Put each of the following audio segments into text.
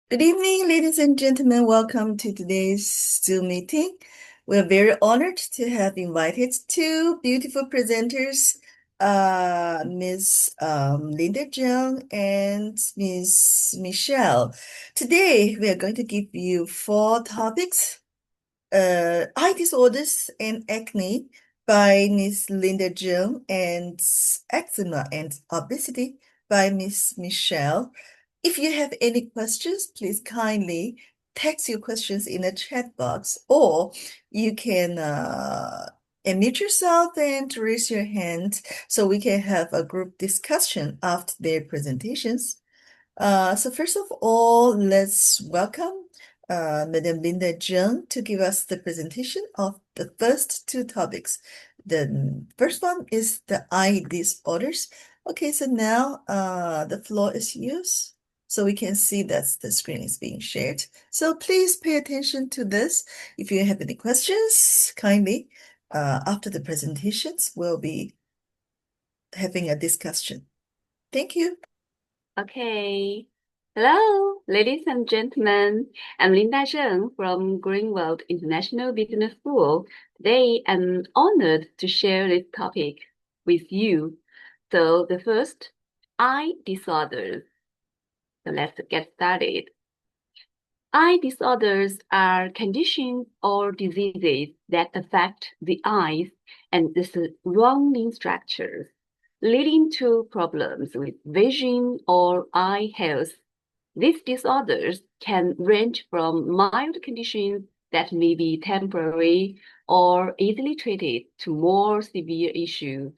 Good evening, ladies and gentlemen. Welcome to today's Zoom meeting. We're very honored to have invited two beautiful presenters, Ms. Linda Jung and Ms. Michelle. Today, we are going to give you four topics: eye disorders and acne by Ms. Linda Jung, and eczema and obesity by Ms. Michelle. If you have any questions, please kindly text your questions in the chat box, or you can unmute yourself and raise your hand so we can have a group discussion after their presentations. So first of all, let's welcome Madam Linda Zheng to give us the presentation of the first two topics. The first one is the eye disorders. Okay, so now the floor is yours. So we can see that the screen is being shared. So please pay attention to this. If you have any questions, kindly, after the presentations, we'll be having a discussion. Thank you. Okay. Hello, ladies and gentlemen. I'm Linda Zheng from Greenwald International Business School. Today, I'm honored to share this topic with you. So the first, eye disorders. So let's get started. Eye disorders are conditions or diseases that affect the eyes and the surrounding structures, leading to problems with vision or eye health. These disorders can range from mild conditions that may be temporary or easily treated to more severe issues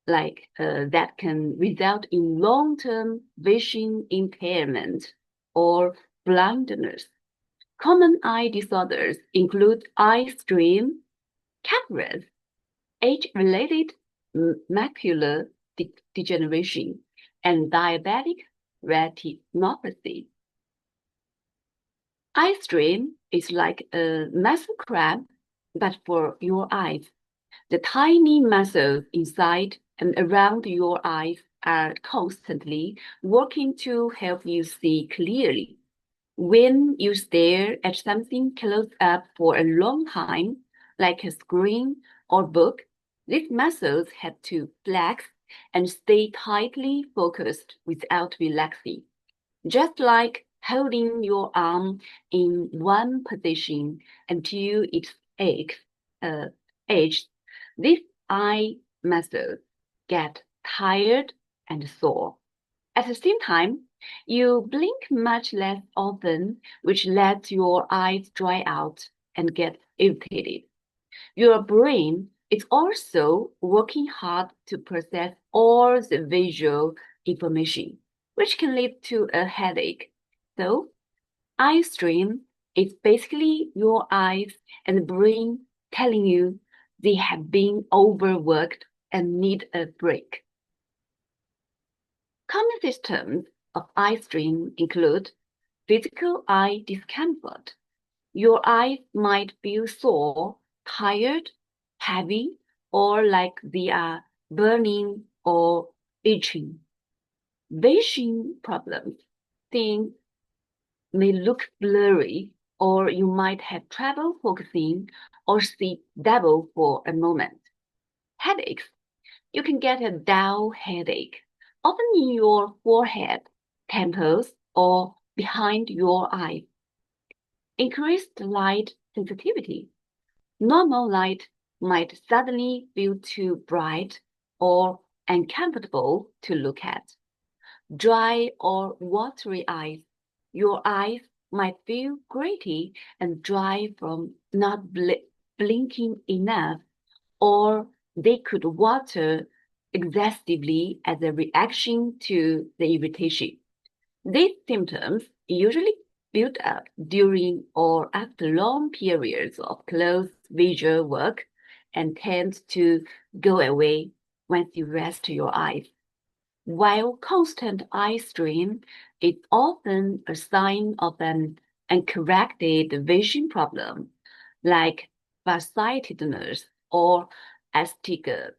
that can result in long-term vision impairment or blindness. Common eye disorders include eye strain, cataracts, age-related macular degeneration, and diabetic retinopathy. Eye strain is like a muscle cramp, but for your eyes. The tiny muscles inside and around your eyes are constantly working to help you see clearly. When you stare at something close up for a long time, like a screen or book, these muscles have to flex and stay tightly focused without relaxing. Just like holding your arm in one position until it aches, aches, these eye muscles get tired and sore. At the same time, you blink much less often, which lets your eyes dry out and get irritated. Your brain is also working hard to process all the visual information, which can lead to a headache. So, eye strain is basically your eyes and brain telling you they have been overworked and need a break. Common symptoms of eye strain include physical eye discomfort. Your eyes might feel sore, tired, heavy, or like they are burning or itching. Vision problems. Things may look blurry, or you might have trouble focusing or see double for a moment. Headaches. You can get a dull headache, often in your forehead, temples, or behind your eyes. Increased light sensitivity. Normal light might suddenly feel too bright or uncomfortable to look at. Dry or watery eyes. Your eyes might feel gritty and dry from not blinking enough, or they could water excessively as a reaction to the irritation. These symptoms usually build up during or after long periods of close visual work and tend to go away once you rest your eyes. While constant eye strain is often a sign of an uncorrected vision problem, like farsightedness or astigmatism.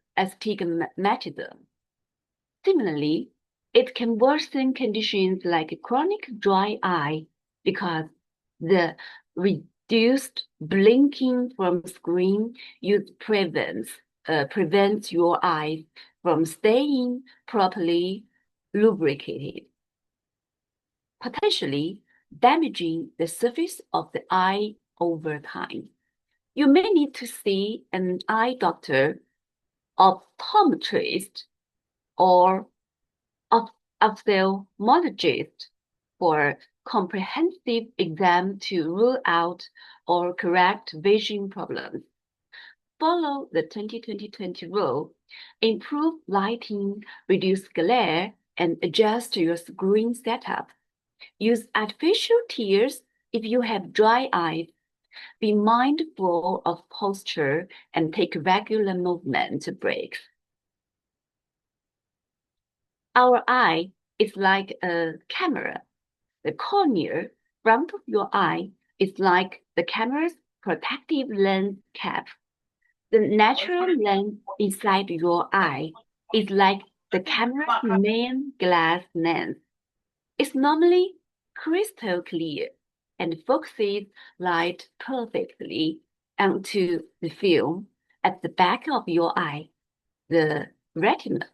Similarly, it can worsen conditions like chronic dry eye, because the reduced blinking from screen use prevents your eyes from staying properly lubricated, potentially damaging the surface of the eye over time. You may need to see an eye doctor, optometrist, or ophthalmologist for comprehensive exam to rule out or correct vision problems. Follow the 20-20-20 rule. Improve lighting, reduce glare, and adjust your screen setup. Use artificial tears if you have dry eyes. Be mindful of posture and take regular movement breaks. Our eye is like a camera. The cornea front of your eye is like the camera's protective lens cap. The natural lens inside your eye is like the camera's main glass lens. It's normally crystal clear and focuses light perfectly onto the film at the back of your eye, the retina.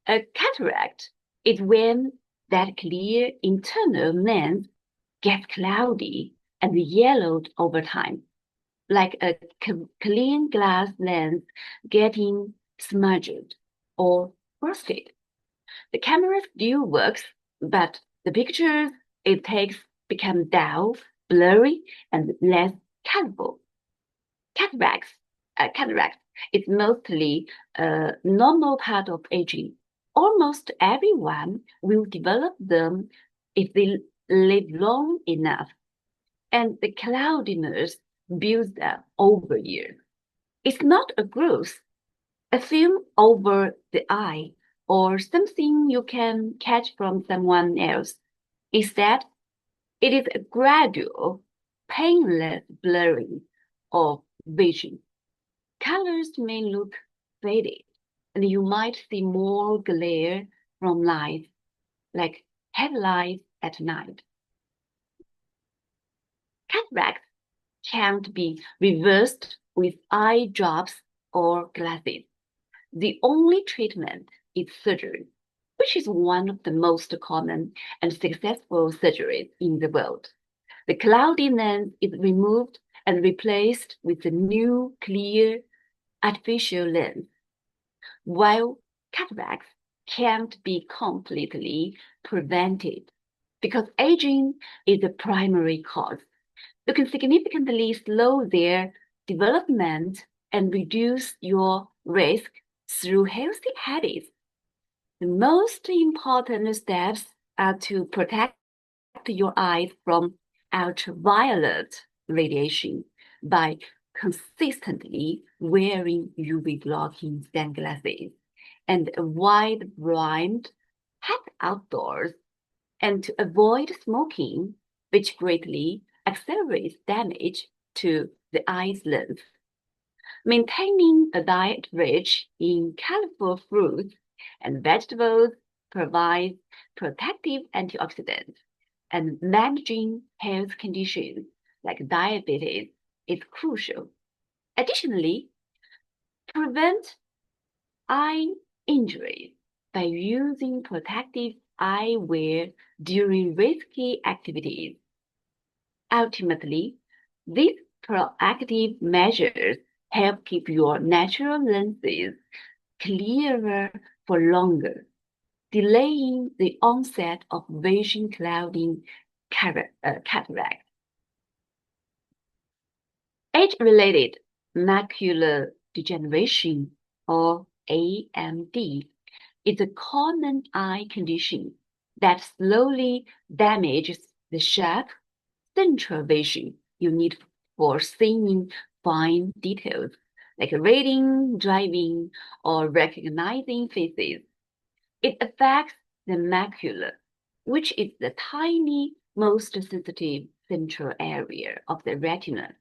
A cataract is when that clear internal lens gets cloudy and yellowed over time, like a clean glass lens getting smudged or frosted. The camera still works, but the pictures it takes become dull, blurry, and less colorful. Cataracts is mostly a normal part of aging. Almost everyone will develop them if they live long enough, and the cloudiness builds up over years. It's not a growth, a film over the eye, or something you can catch from someone else. Instead, it is a gradual, painless blurring of vision. Colors may look faded, and you might see more glare from lights, like headlights at night. Cataracts can't be reversed with eye drops or glasses. The only treatment is surgery, which is one of the most common and successful surgeries in the world. The cloudy lens is removed and replaced with a new, clear, artificial lens. While cataracts can't be completely prevented because aging is the primary cause, you can significantly slow their development and reduce your risk through healthy habits. The most important steps are to protect your eyes from ultraviolet radiation by consistently wearing UV-blocking sunglasses and avoid bright, hot outdoors, and to avoid smoking, which greatly accelerates damage to the eye's lens. Maintaining a diet rich in colorful fruits and vegetables provides protective antioxidants, and managing health conditions like diabetes is crucial. Additionally, prevent eye injuries by using protective eyewear during risky activities. Ultimately, these proactive measures help keep your natural lenses clearer for longer, delaying the onset of vision clouding cataract. Age-related macular degeneration, or AMD, is a common eye condition that slowly damages the sharp central vision you need for seeing fine details, like reading, driving, or recognizing faces. It affects the macula, which is the tiny, most sensitive central area of the retina,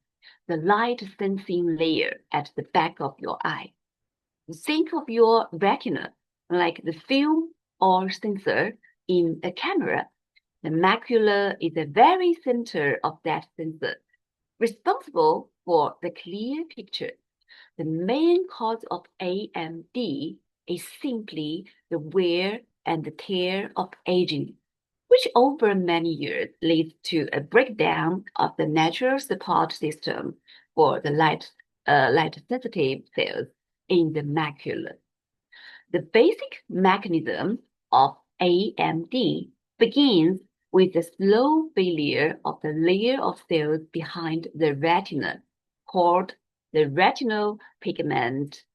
the light sensing layer at the back of your eye. Think of your retina like the film or sensor in a camera. The macula is the very center of that sensor, responsible for the clear picture. The main cause of AMD is simply the wear and tear of aging, which over many years leads to a breakdown of the natural support system for the light-sensitive cells in the macula. The basic mechanism of AMD begins with the slow failure of the layer of cells behind the retina, called the retinal pigment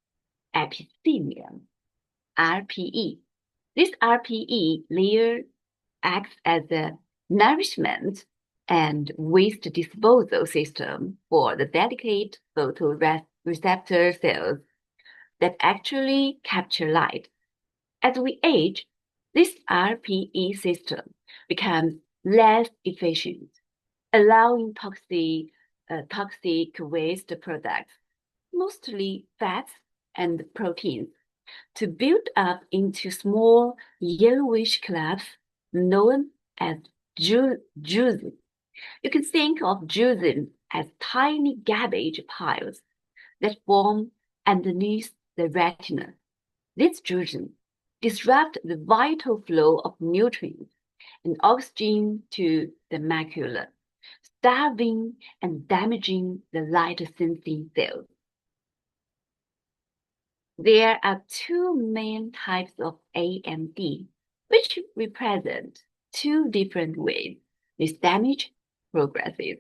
epithelium, RPE. This RPE layer acts as a nourishment and waste disposal system for the delicate photoreceptor cells that actually capture light. As we age, this RPE system becomes less efficient, allowing toxic waste products, mostly fats and proteins, to build up into small yellowish clumps known as juices. You can think of juices as tiny garbage piles that form underneath the retina. These juices disrupt the vital flow of nutrients and oxygen to the macula, starving and damaging the light-sensing cells. There are two main types of AMD, which represent two different ways this damage progresses: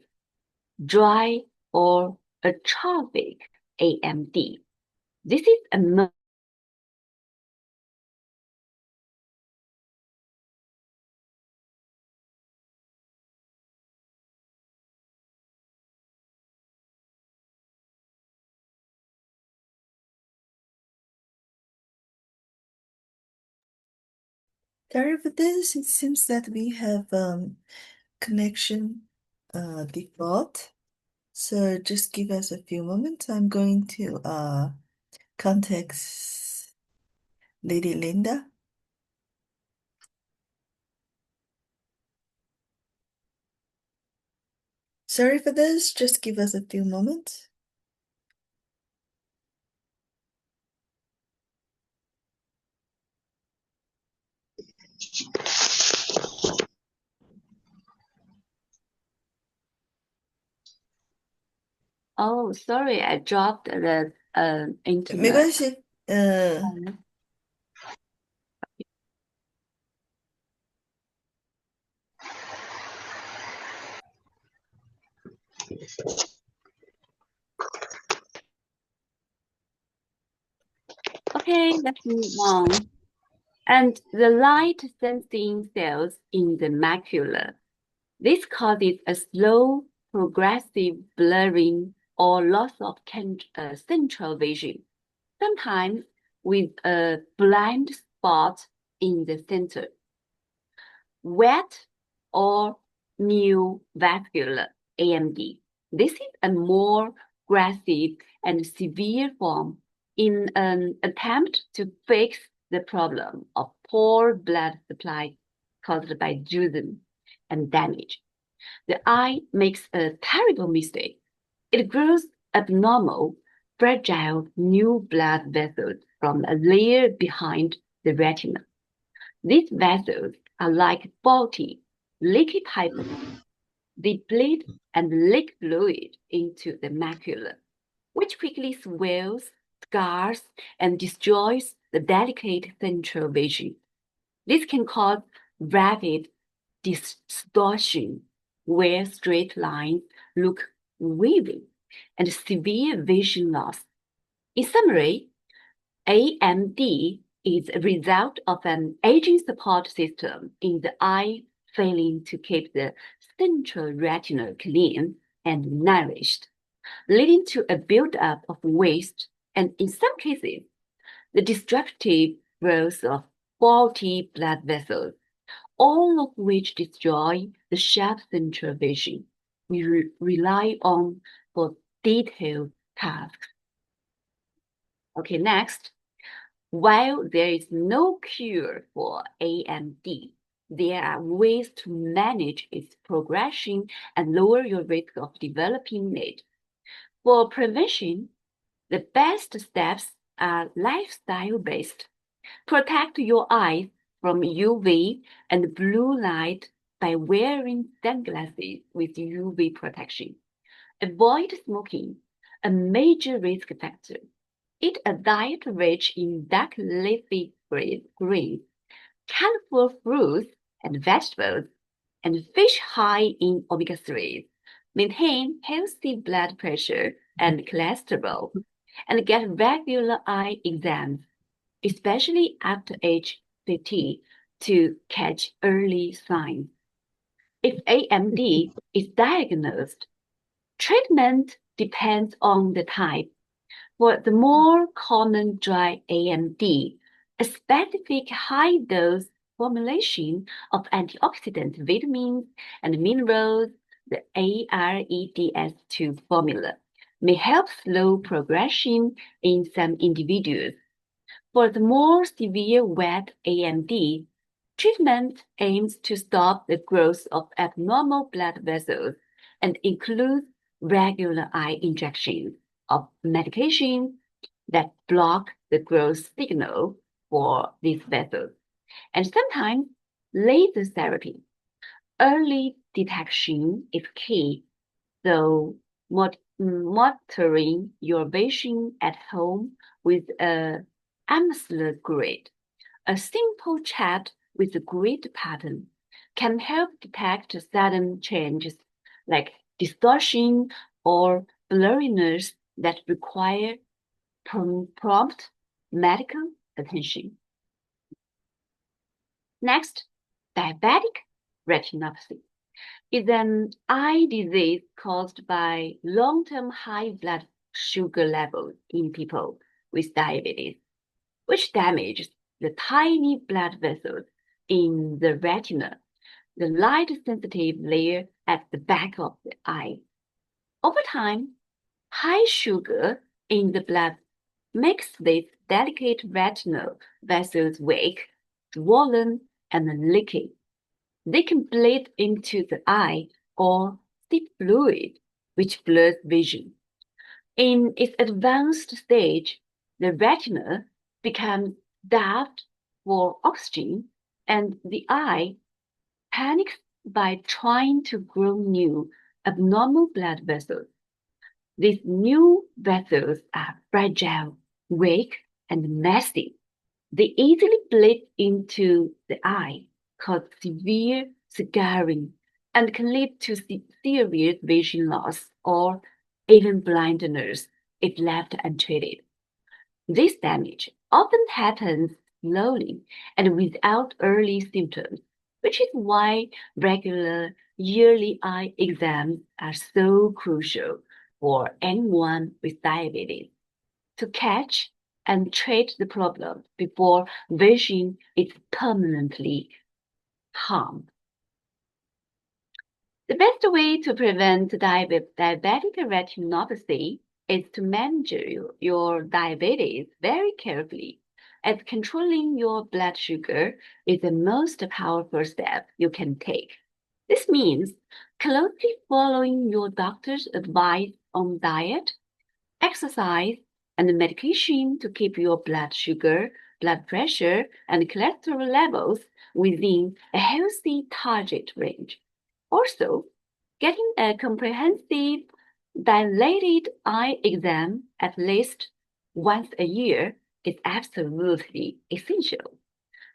dry or atrophic AMD. This is a Sorry for this. It seems that we have connection default. So just give us a few moments. I'm going to contact Lady Linda. Sorry for this. Just give us a few moments. Oh, sorry, I dropped the 没 internet. 关系，Okay, let's move on. And the light sensing cells in the macula. This causes a slow, progressive blurring or loss of central vision, sometimes with a blind spot in the center. Wet or neovascular AMD. This is a more aggressive and severe form in an attempt to fix the problem of poor blood supply caused by juice and damage. The eye makes a terrible mistake. It grows abnormal, fragile new blood vessels from a layer behind the retina. These vessels are like faulty, leaky pipes. They bleed and leak fluid into the macula, which quickly swells, scars, and destroys the delicate central vision. This can cause rapid distortion, where straight lines look wavy, and severe vision loss. In summary, AMD is a result of an aging support system in the eye failing to keep the central retina clean and nourished, leading to a buildup of waste and, in some cases, the destructive growth of faulty blood vessels, all of which destroy the sharp central vision we rely on for detailed tasks. Okay, next. While there is no cure for AMD, there are ways to manage its progression and lower your risk of developing it. For prevention, the best steps are lifestyle-based. Protect your eyes from UV and blue light by wearing sunglasses with UV protection. Avoid smoking, a major risk factor. Eat a diet rich in dark leafy greens, colorful fruits and vegetables, and fish high in omega-3s. Maintain healthy blood pressure and cholesterol, and get regular eye exams, especially after age 50, to catch early signs. If AMD is diagnosed, treatment depends on the type. For the more common dry AMD, a specific high-dose formulation of antioxidant vitamins and minerals, the AREDS2 formula, may help slow progression in some individuals. For the more severe wet AMD, treatment aims to stop the growth of abnormal blood vessels and includes regular eye injections of medications that block the growth signal for these vessels, and sometimes laser therapy. Early detection is key, so monitoring your vision at home with a Amsler grid, a simple chart with a grid pattern, can help detect sudden changes like distortion or blurriness that require prompt medical attention. Next, diabetic retinopathy is an eye disease caused by long-term high blood sugar levels in people with diabetes, which damages the tiny blood vessels in the retina, the light-sensitive layer at the back of the eye. Over time, high sugar in the blood makes these delicate retinal vessels weak, swollen, and leaky. They can bleed into the eye or seep fluid, which blurs vision. In its advanced stage, the retina becomes starved for oxygen, and the eye panics by trying to grow new, abnormal blood vessels. These new vessels are fragile, weak, and messy. They easily bleed into the eye, cause severe scarring, and can lead to serious vision loss or even blindness if left untreated. This damage often happens slowly and without early symptoms, which is why regular yearly eye exams are so crucial for anyone with diabetes to catch and treat the problem before vision is permanently harmed. The best way to prevent diabetic retinopathy is to manage your diabetes very carefully, as controlling your blood sugar is the most powerful step you can take. This means closely following your doctor's advice on diet, exercise, and medication to keep your blood sugar, blood pressure, and cholesterol levels within a healthy target range. Also, getting a comprehensive dilated eye exam at least once a year is absolutely essential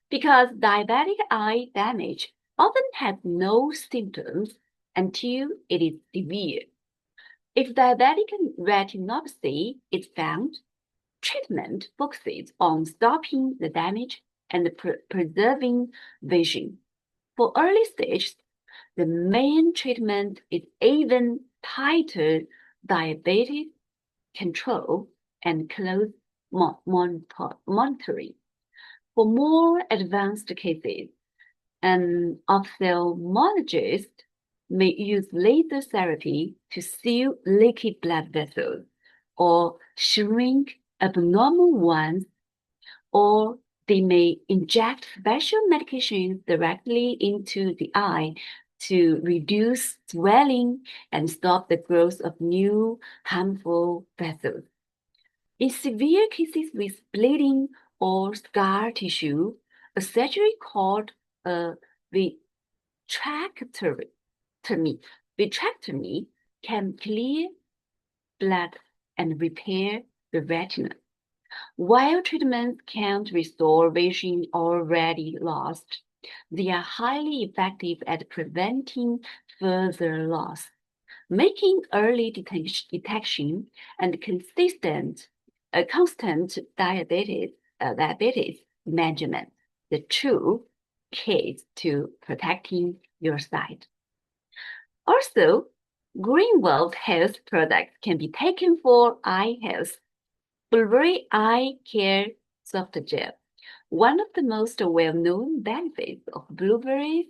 because diabetic eye damage often has no symptoms until it is severe. If diabetic retinopathy is found, treatment focuses on stopping the damage and preserving vision. For early stages, the main treatment is even tighter diabetes control and close monitoring. For more advanced cases, an ophthalmologist may use laser therapy to seal leaky blood vessels or shrink abnormal ones, or They may inject special medications directly into the eye to reduce swelling and stop the growth of new harmful vessels. In severe cases with bleeding or scar tissue, a surgery called a vitrectomy, vitrectomy can clear blood and repair the retina. While treatments can't restore vision already lost, they are highly effective at preventing further loss, making early detection and constant diabetes management the true keys to protecting your sight. Also, Greenwald Health products can be taken for eye health. Blueberry Eye Care Soft Gel. One of the most well-known benefits of blueberries,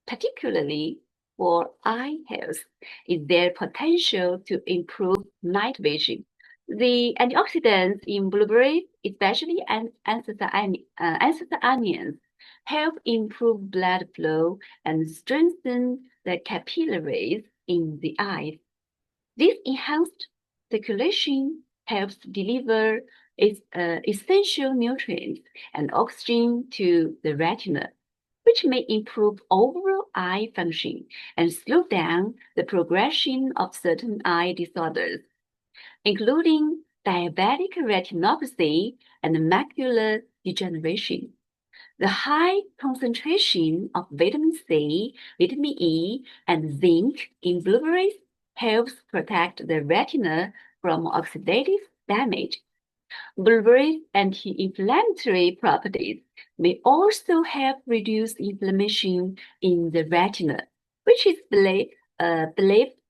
particularly for eye health, is their potential to improve night vision. The antioxidants in blueberries, especially anthocyanins, help improve blood flow and strengthen the capillaries in the eyes. This enhanced circulation helps deliver essential nutrients and oxygen to the retina, which may improve overall eye function and slow down the progression of certain eye disorders, including diabetic retinopathy and macular degeneration. The high concentration of vitamin C, vitamin E, and zinc in blueberries helps protect the retina from oxidative damage. Blueberries' anti-inflammatory properties may also help reduce inflammation in the retina, which is believed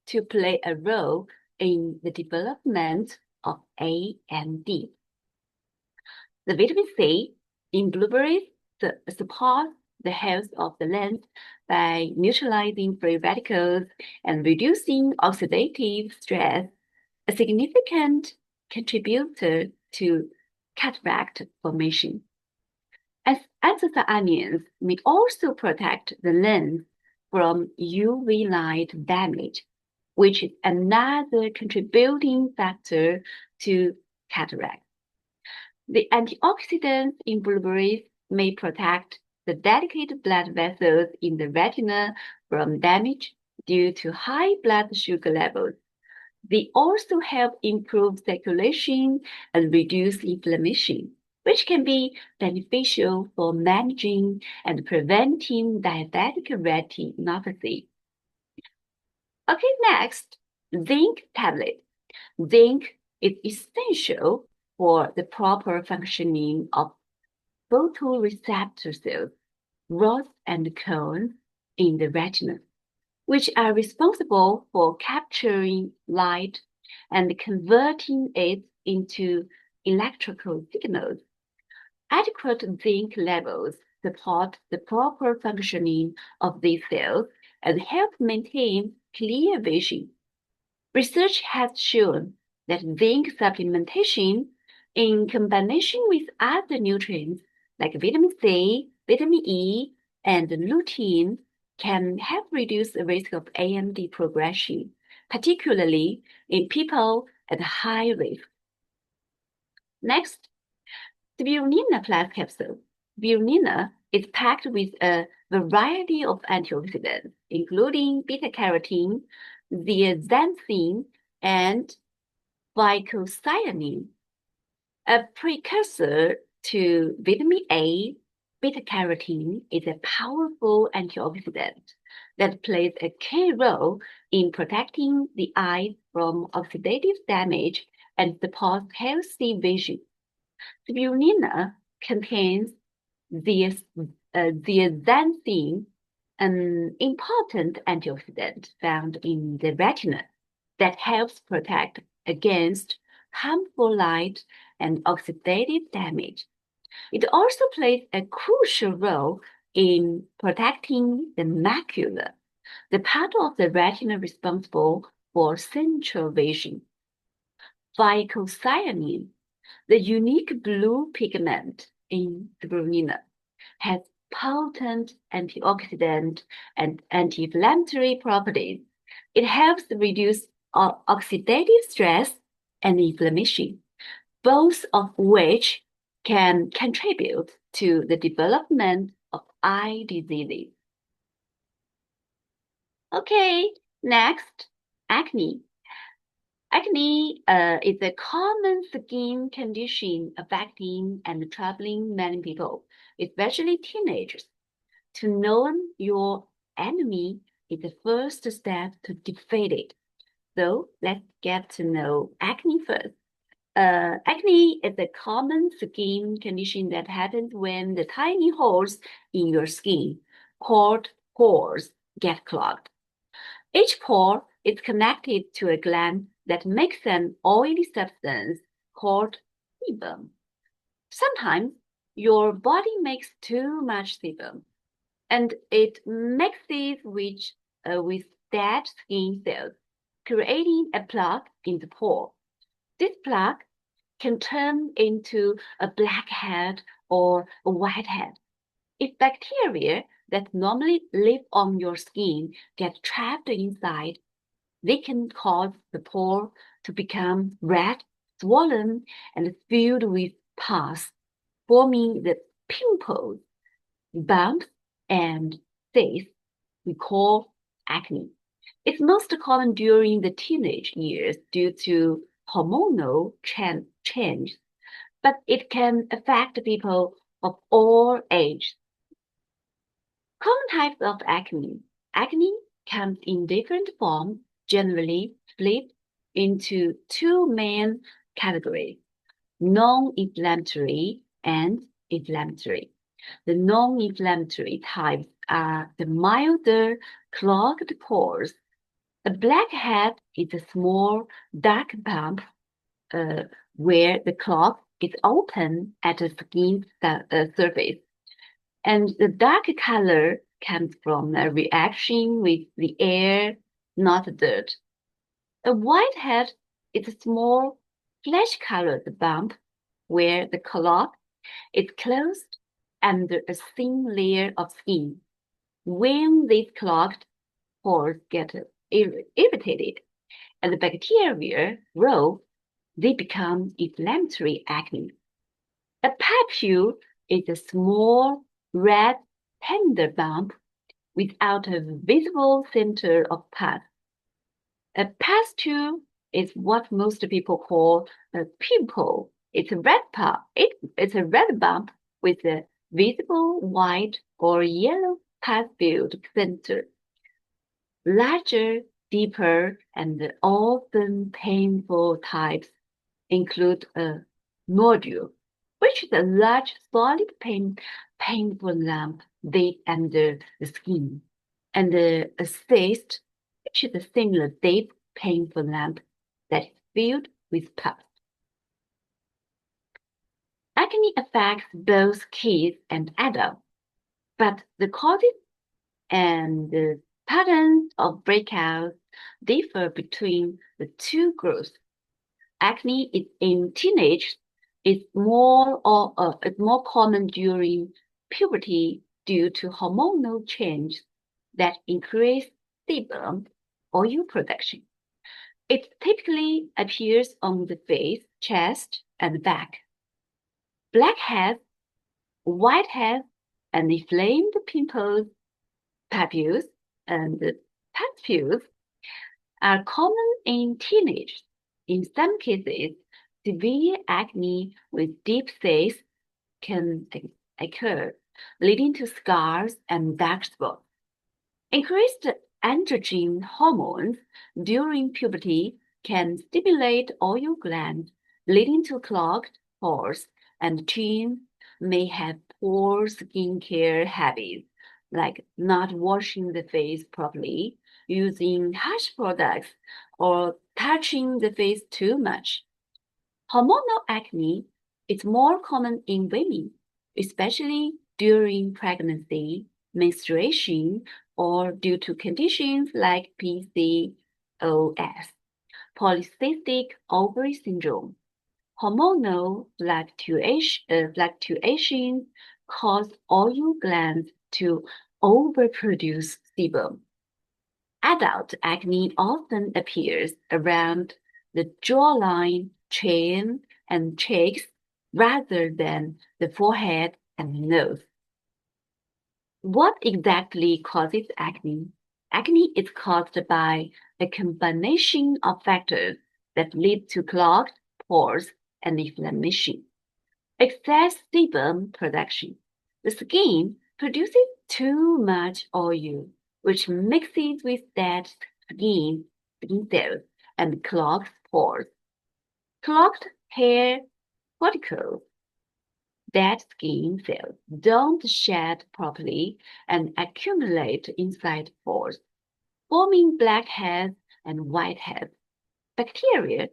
to play a role in the development of AMD. The vitamin C in blueberries supports the health of the lens by neutralizing free radicals and reducing oxidative stress, a significant contributor to cataract formation. As anthocyanins may also protect the lens from UV light damage, which is another contributing factor to cataract. The antioxidants in blueberries may protect the delicate blood vessels in the retina from damage due to high blood sugar levels. They also help improve circulation and reduce inflammation, which can be beneficial for managing and preventing diabetic retinopathy. Okay, next, zinc tablet. Zinc is essential for the proper functioning of photoreceptor cells, rods and cones in the retina, which are responsible for capturing light and converting it into electrical signals. Adequate zinc levels support the proper functioning of these cells and help maintain clear vision. Research has shown that zinc supplementation in combination with other nutrients like vitamin C, vitamin E, and lutein can help reduce the risk of AMD progression, particularly in people at high risk. Next, spirulina plus capsule. Spirulina is packed with a variety of antioxidants, including beta-carotene, zeaxanthin, and phycocyanin. A precursor to vitamin A, beta-carotene is a powerful antioxidant that plays a key role in protecting the eye from oxidative damage and supports healthy vision. Spirulina contains zeaxanthin, an important antioxidant found in the retina that helps protect against harmful light and oxidative damage. It also plays a crucial role in protecting the macula, the part of the retina responsible for central vision. Phycocyanin, the unique blue pigment in spirulina, has potent antioxidant and anti-inflammatory properties. It helps reduce oxidative stress and inflammation, both of which can contribute to the development of eye diseases. Okay, next, acne. Acne is a common skin condition affecting and troubling many people, especially teenagers. To know your enemy is the first step to defeat it. So let's get to know acne first. Acne is a common skin condition that happens when the tiny holes in your skin, called pores, get clogged. Each pore is connected to a gland that makes an oily substance called sebum. Sometimes your body makes too much sebum, and it mixes with dead skin cells, creating a plug in the pore. This plug can turn into a blackhead or a whitehead. If bacteria that normally live on your skin get trapped inside, they can cause the pore to become red, swollen, and filled with pus, forming the pimples, bumps, and cysts we call acne. It's most common during the teenage years due to hormonal change, but it can affect people of all ages. Common types of acne. Acne comes in different forms, generally split into two main categories, non-inflammatory and inflammatory. The non-inflammatory types are the milder clogged pores. A blackhead is a small dark bump where the clog is open at the skin surface. And the dark color comes from a reaction with the air, not dirt. A whitehead is a small flesh-colored bump where the clog is closed under a thin layer of skin. When these clogged pores get irritated and the bacteria grow, they become inflammatory acne. A papule is a small red tender bump without a visible center of pus. A pustule is what most people call a pimple. It's a it's a red bump with a visible white or yellow pus-filled center. Larger, deeper, and often painful types include a nodule, which is a large, solid, painful lump deep under the skin, and a cyst, which is a similar deep, painful lump that is filled with pus. Acne affects both kids and adults, but the causes and the patterns of breakouts differ between the two groups. Acne in teenagers is more common during puberty due to hormonal change that increase sebum oil production. It typically appears on the face, chest, and back. Blackheads, whiteheads, and inflamed pimples, papules, and pustules are common in teenagers. In some cases, severe acne with deep cysts can occur, leading to scars and dark spots. Increased androgen hormones during puberty can stimulate oil glands, leading to clogged pores, and teens may have poor skincare habits, like not washing the face properly, using harsh products, or touching the face too much. Hormonal acne is more common in women, especially during pregnancy, menstruation, or due to conditions like PCOS, polycystic ovary syndrome. Hormonal fluctuations cause oil glands to overproduce sebum. Adult acne often appears around the jawline, chin, and cheeks rather than the forehead and nose. What exactly causes acne? Acne is caused by a combination of factors that lead to clogged pores and inflammation. Excess sebum production. The skin produces too much oil, which mixes with dead skin cells and clogs pores. Clogged hair follicles. Dead skin cells don't shed properly and accumulate inside pores, forming blackheads and whiteheads. Bacteria,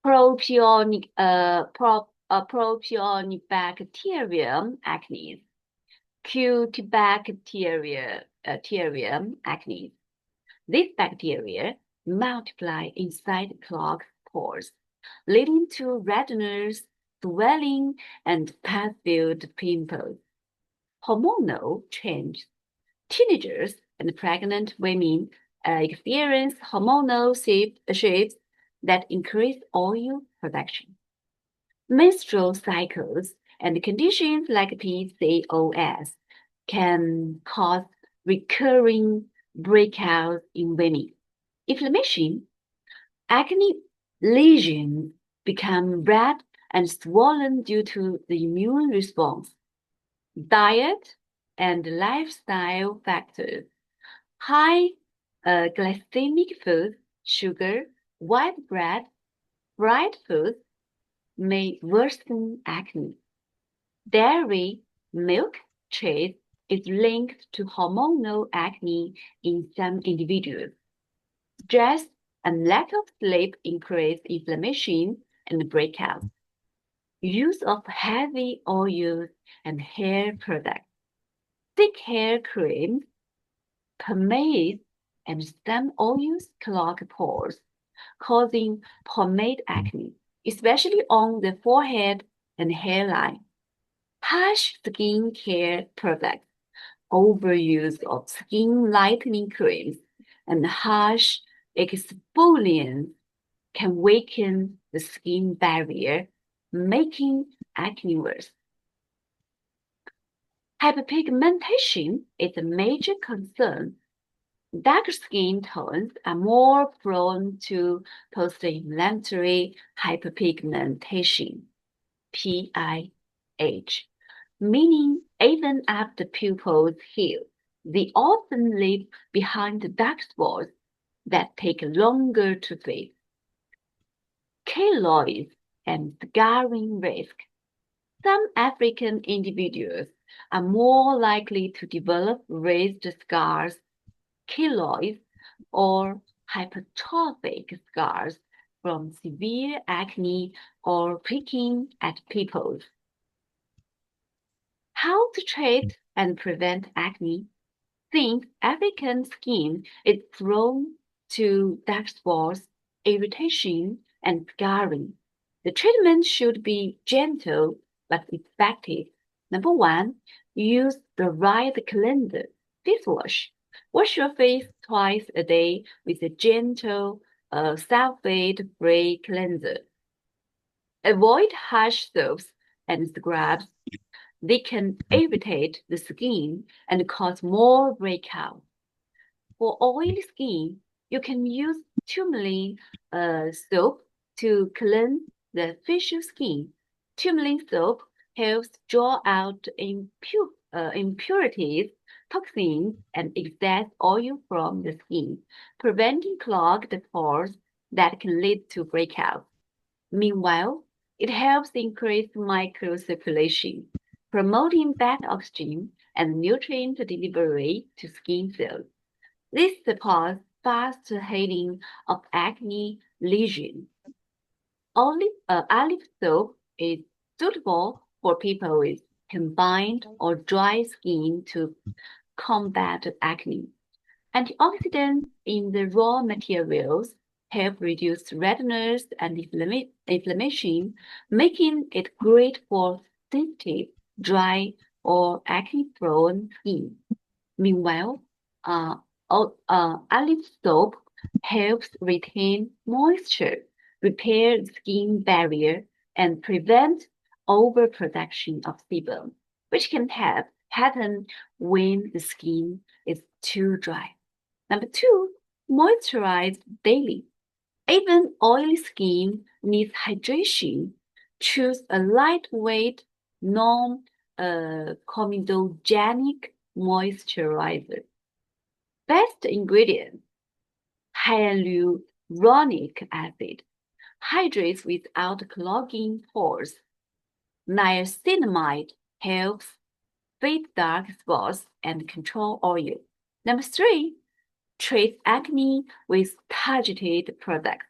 Propionibacterium acnes, Cutibacterium acnes. These bacteria multiply inside clogged pores, leading to redness, swelling, and pus-filled pimples. Hormonal change. Teenagers and pregnant women experience hormonal shifts that increase oil production. Menstrual cycles and conditions like PCOS can cause recurring breakouts in women. Inflammation, acne lesions become red and swollen due to the immune response. Diet and lifestyle factors. High glycemic foods, sugar, white bread, fried foods may worsen acne. Dairy, milk, cheese is linked to hormonal acne in some individuals. Stress and lack of sleep increase inflammation and breakouts. Use of heavy oils and hair products. Thick hair creams, pomades, and some oils clog pores, causing pomade acne, especially on the forehead and hairline. Harsh skin care products, overuse of skin lightening creams, and harsh exfoliants can weaken the skin barrier, making acne worse. Hyperpigmentation is a major concern. Dark skin tones are more prone to post-inflammatory hyperpigmentation, PIH, meaning even after pupils heal, they often leave behind dark spots that take longer to fade. Keloids and scarring risk. Some African individuals are more likely to develop raised scars, keloids, or hypertrophic scars from severe acne or pricking at pimples. How to treat and prevent acne? Since African skin is prone to dark spots, irritation, and scarring, the treatment should be gentle but effective. Number one, use the right cleanser, face wash. Wash your face twice a day with a gentle, sulfate-free cleanser. Avoid harsh soaps and scrubs. They can irritate the skin and cause more breakouts. For oily skin, you can use turmeric soap to cleanse the facial skin. Turmeric soap helps draw out impurities, toxins, and excess oil from the skin, preventing clogged pores that can lead to breakouts. Meanwhile, it helps increase microcirculation, promoting better oxygen and nutrient delivery to skin cells. This supports fast healing of acne lesions. Olive soap is suitable for people with combined or dry skin to combat acne. Antioxidants in the raw materials help reduce redness and inflammation, making it great for sensitive, dry, or acne-prone skin. Meanwhile, olive soap helps retain moisture, repair the skin barrier, and prevent overproduction of sebum, which can happen when the skin is too dry. Number two, moisturize daily. Even oily skin needs hydration. Choose a lightweight, non-comedogenic moisturizer. Best ingredient, hyaluronic acid. Hydrates without clogging pores. Niacinamide helps fade dark spots and control oil. Number three, treat acne with targeted products.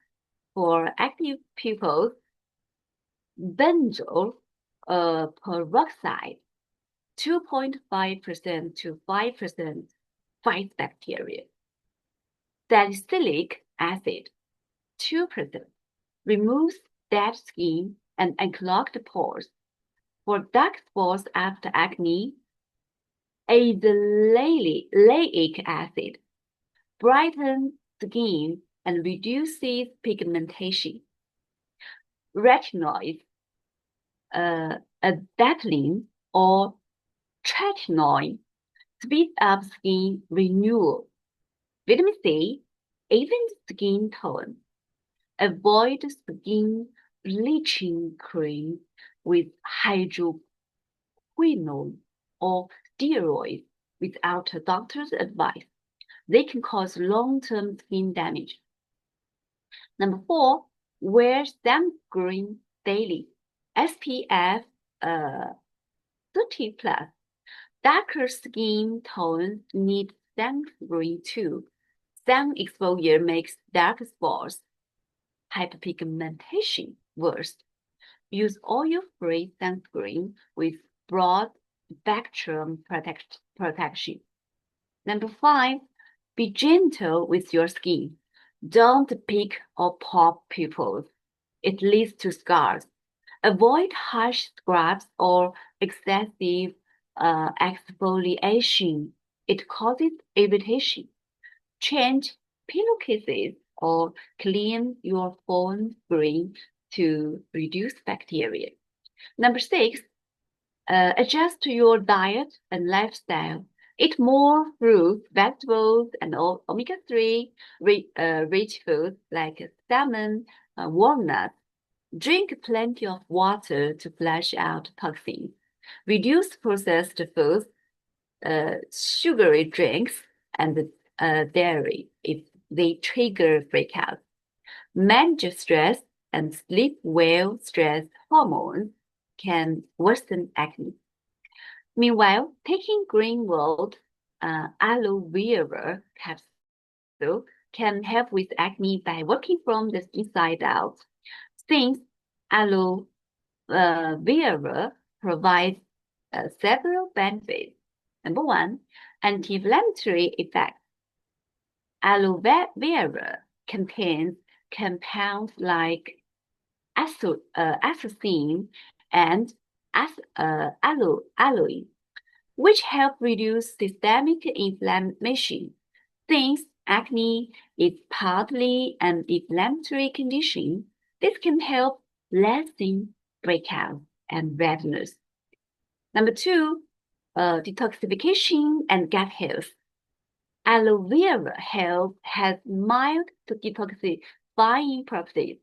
For active pupils, benzoyl peroxide, 2.5% to 5% fights bacteria. Salicylic acid, 2%, removes dead skin and unclogged pores. For dark spots after acne, azelaic acid brightens skin and reduces pigmentation. Retinoids, adapalene or tretinoin speed up skin renewal. Vitamin C, even skin tone. Avoid skin bleaching cream with hydroquinone or steroids without a doctor's advice. They can cause long-term skin damage. Number four, wear sunscreen daily. SPF 30 plus. Darker skin tones need sunscreen too. Sun exposure makes dark spots, hyperpigmentation worse. Use oil-free sunscreen with broad spectrum protection. Number five, be gentle with your skin. Don't pick or pop pupils. It leads to scars. Avoid harsh scrubs or excessive exfoliation. It causes irritation. Change pillowcases or clean your phone screen to reduce bacteria. Number six, adjust your diet and lifestyle. Eat more fruits, vegetables, and omega-3 rich foods like salmon, walnuts. Drink plenty of water to flush out toxins. Reduce processed foods, sugary drinks, and dairy if they trigger breakouts. Manage stress and sleep well. Stress hormones can worsen acne. Meanwhile, taking Greenwood aloe vera capsule can help with acne by working from the inside out. Since aloe vera provides several benefits. Number one, anti-inflammatory effects. Aloe vera contains compounds like acetylene and aloe, which help reduce systemic inflammation. Since acne is partly an inflammatory condition, this can help lessen breakouts and redness. Number two, detoxification and gut health. Aloe vera has mild detoxifying properties,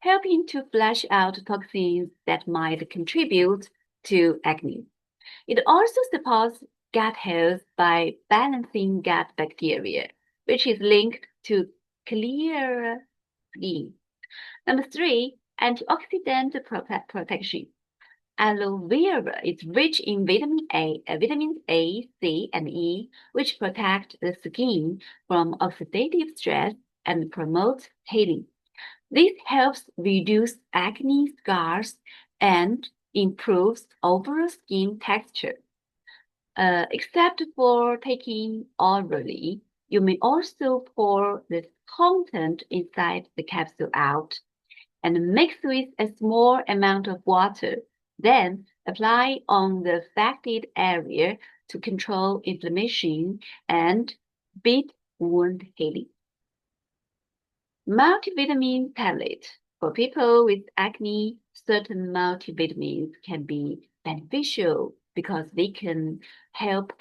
helping to flush out toxins that might contribute to acne. It also supports gut health by balancing gut bacteria, which is linked to clearer skin. Number three, antioxidant protection. Aloe vera is rich in vitamins A, C, and E, which protect the skin from oxidative stress and promote healing. This helps reduce acne scars and improves overall skin texture. Except for taking orally, you may also pour the content inside the capsule out and mix with a small amount of water. Then apply on the affected area to control inflammation and beat wound healing. Multivitamin tablet. For people with acne, certain multivitamins can be beneficial because they can help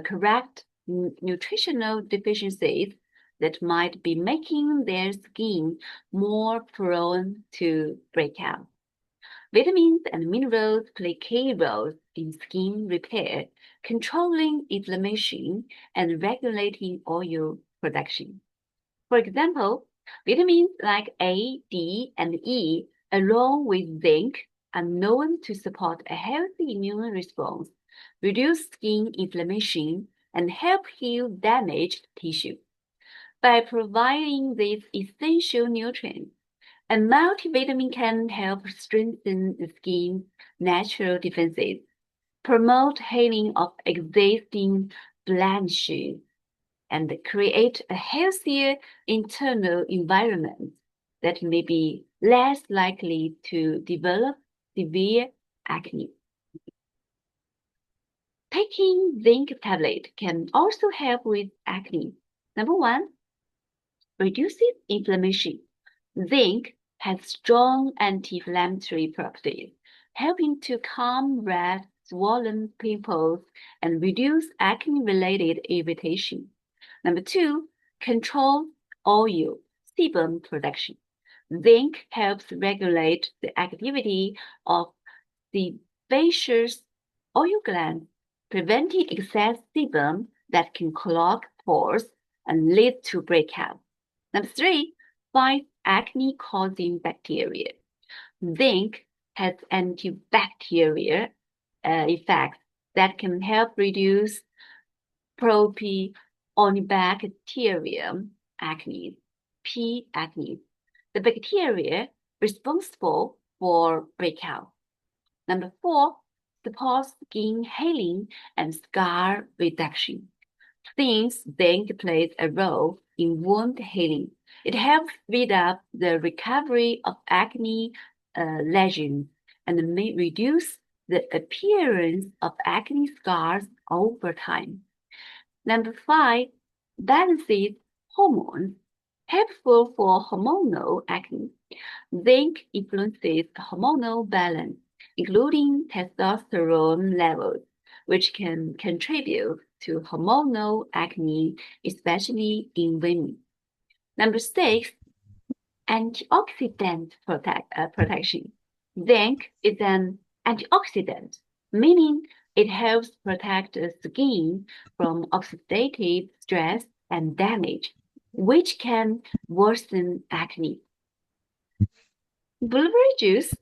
correct nutritional deficiencies that might be making their skin more prone to breakout. Vitamins and minerals play key roles in skin repair, controlling inflammation, and regulating oil production. For example, vitamins like A, D, and E, along with zinc, are known to support a healthy immune response, reduce skin inflammation, and help heal damaged tissue. By providing these essential nutrients, a multivitamin can help strengthen the skin's natural defenses, promote healing of existing blemishes, and create a healthier internal environment that may be less likely to develop severe acne. Taking zinc tablet can also help with acne. Number one, reduces inflammation. Zinc has strong anti-inflammatory properties, helping to calm red, swollen pimples and reduce acne-related irritation. Number two, control oil sebum production. Zinc helps regulate the activity of sebaceous oil glands, preventing excess sebum that can clog pores and lead to breakout. Number three, fight acne-causing bacteria. Zinc has antibacterial effects that can help reduce Propionibacterium acnes, P. acnes, the bacteria responsible for breakout. Number four, supports skin healing and scar reduction. Since zinc plays a role in wound healing, it helps speed up the recovery of acne lesions and may reduce the appearance of acne scars over time. Number five, balances hormones, helpful for hormonal acne. Zinc influences hormonal balance, including testosterone levels, which can contribute to hormonal acne, especially in women. Number six, antioxidant protection. Zinc is an antioxidant, meaning it helps protect the skin from oxidative stress and damage, which can worsen acne. Blueberry juice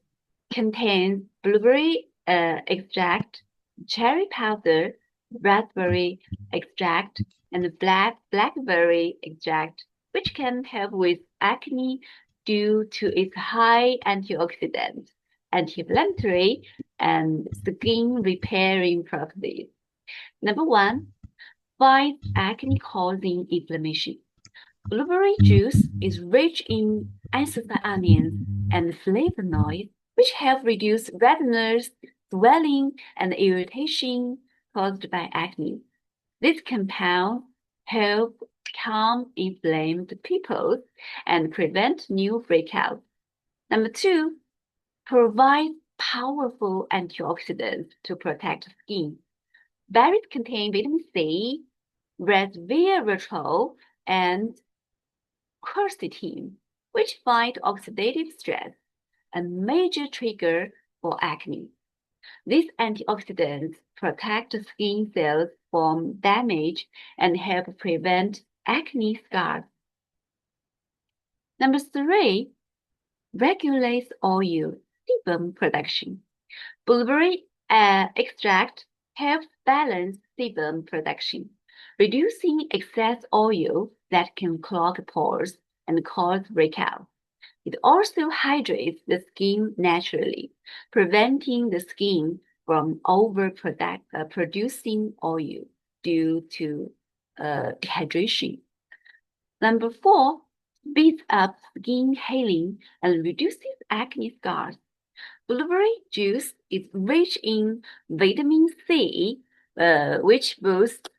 contains blueberry extract, cherry powder, raspberry extract, and blackberry extract, which can help with acne due to its high antioxidant, anti-inflammatory, and skin repairing properties. Number one, fights acne-causing inflammation. Blueberry juice is rich in anthocyanins and flavonoids, which help reduce redness, swelling, and irritation caused by acne. These compounds help calm inflamed pimples and prevent new breakouts. Number two, provide powerful antioxidants to protect skin. Berries contain vitamin C, resveratrol, and quercetin, which fight oxidative stress, a major trigger for acne. These antioxidants protect skin cells from damage and help prevent acne scars. Number three, regulates oil sebum production. Blueberry extract helps balance sebum production, reducing excess oil that can clog pores and cause breakout. It also hydrates the skin naturally, preventing the skin from producing oil due to dehydration. Number four, speeds up skin healing and reduces acne scars. Blueberry juice is rich in vitamin C, which boosts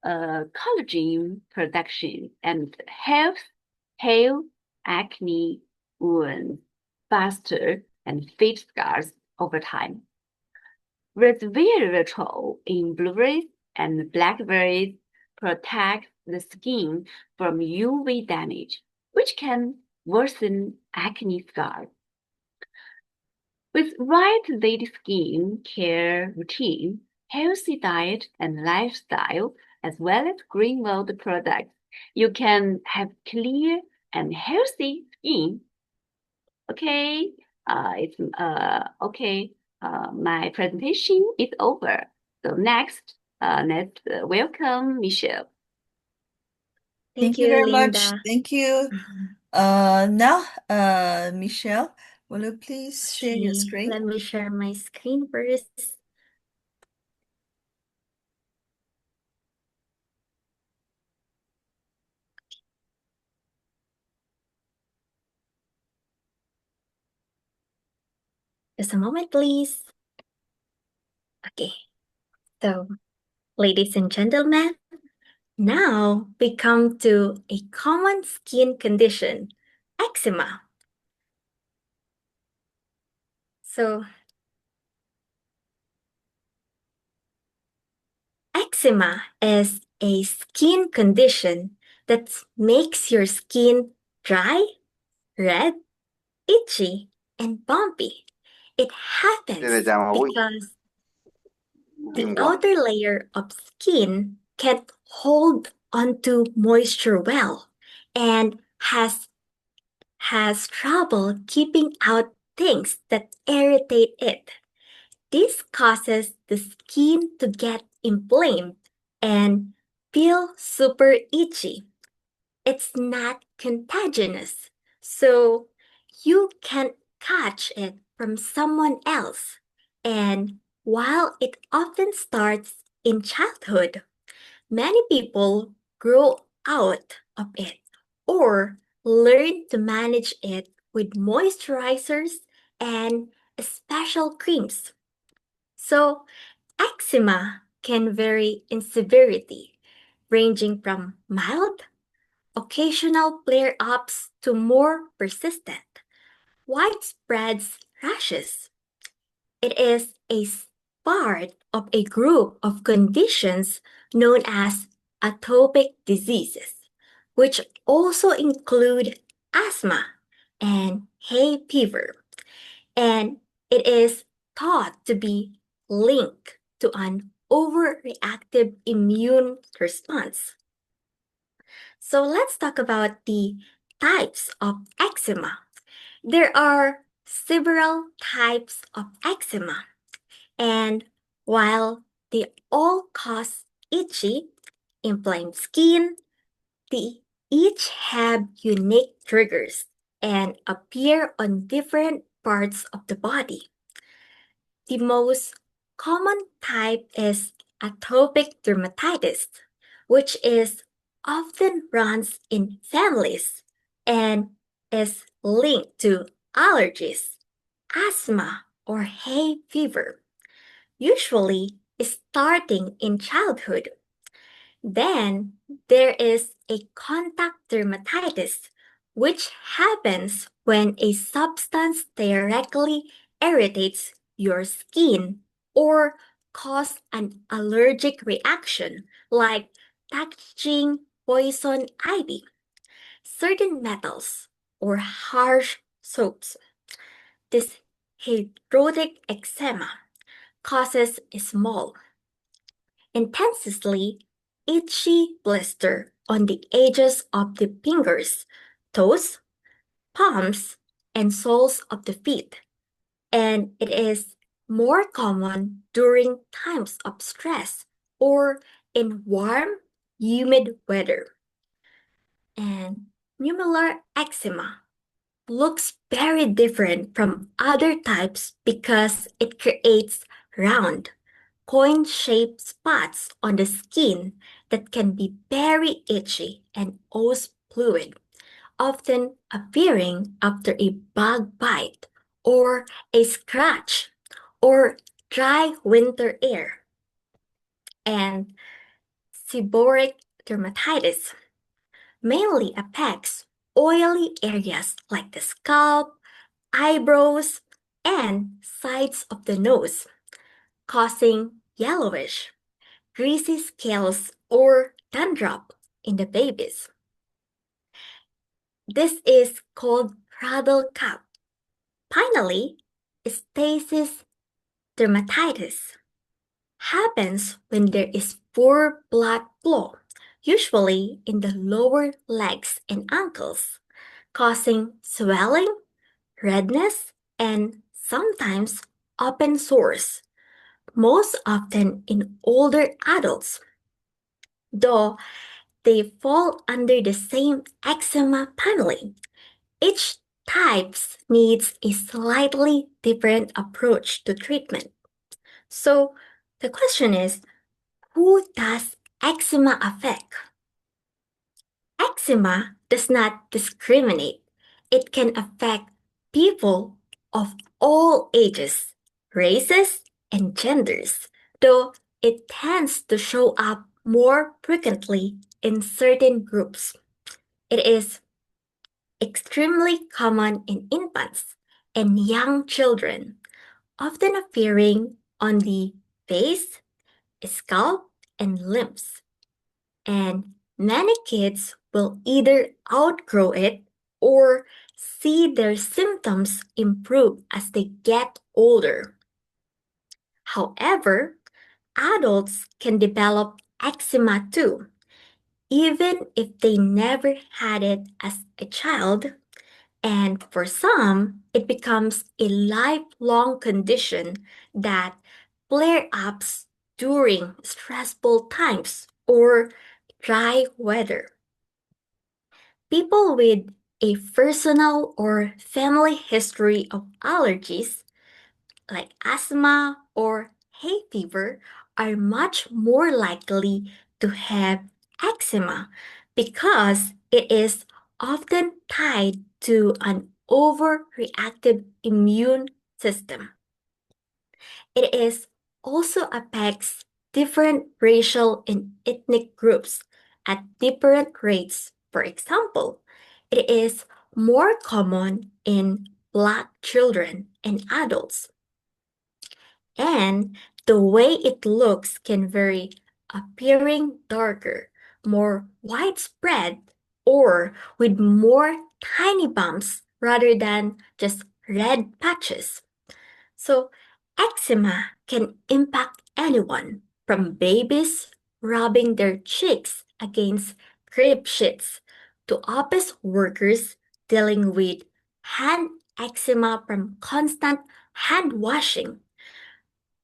collagen production and helps heal acne wounds faster and fade scars over time. Resveratrol in blueberries and blackberries protects the skin from UV damage, which can worsen acne scars. With right lady skin care routine, healthy diet and lifestyle, as well as Greenwald products, you can have clear and healthy skin. Okay, it's okay. My presentation is over. So next, let's welcome Michelle. Thank Thank you you, very much. Linda. Thank you. Now, Michelle, will you please share your Okay, screen? let me share my screen first. Just a moment, please. Okay, so ladies and gentlemen, now we come to a common skin condition, eczema. So, eczema is a skin condition that makes your skin dry, red, itchy, and bumpy. It happens because the outer layer of skin can't hold onto moisture well and has trouble keeping out things that irritate it. This causes the skin to get inflamed and feel super itchy. It's not contagious, so you can catch it from someone else. And while it often starts in childhood, many people grow out of it or learn to manage it with moisturizers and special creams. So, eczema can vary in severity, ranging from mild, occasional flare ups to more persistent, widespread rashes. It is part of a group of conditions known as atopic diseases, which also include asthma and hay fever, and it is thought to be linked to an overreactive immune response. So let's talk about the types of eczema. There are several types of eczema, and while they all cause itchy, inflamed skin, they each have unique triggers and appear on different parts of the body. The most common type is atopic dermatitis, which is often runs in families and is linked to allergies, asthma, or hay fever, usually starting in childhood. Then there is a contact dermatitis, which happens when a substance directly irritates your skin or cause an allergic reaction like touching poison ivy, certain metals, or harsh soaps. This hydrotic eczema causes a small, intensely itchy blister on the edges of the fingers, toes, palms, and soles of the feet, and it is more common during times of stress or in warm, humid weather. And nummular eczema looks very different from other types because it creates round, coin-shaped spots on the skin that can be very itchy and ooze fluid, often appearing after a bug bite or a scratch or dry winter air. And seborrheic dermatitis mainly affects oily areas like the scalp, eyebrows, and sides of the nose, causing yellowish, greasy scales or dandruff in the babies. This is called cradle cap. Finally, stasis dermatitis happens when there is poor blood flow, usually in the lower legs and ankles, causing swelling, redness, and sometimes open sores, most often in older adults, though they fall under the same eczema family. Each type needs a slightly different approach to treatment. So the question is, who does eczema affect? Eczema does not discriminate. It can affect people of all ages, races, and genders, though it tends to show up more frequently in certain groups. It is extremely common in infants and young children, often appearing on the face, scalp, and limbs. And many kids will either outgrow it or see their symptoms improve as they get older. However, adults can develop eczema too, even if they never had it as a child. And for some, it becomes a lifelong condition that flare ups during stressful times or dry weather. People with a personal or family history of allergies, like asthma or hay fever, are much more likely to have eczema because it is often tied to an overreactive immune system. It is also affects different racial and ethnic groups at different rates. For example, it is more common in Black children and adults. And the way it looks can vary, appearing darker, more widespread, or with more tiny bumps rather than just red patches. So, eczema can impact anyone from babies rubbing their cheeks against crib sheets to office workers dealing with hand eczema from constant hand washing,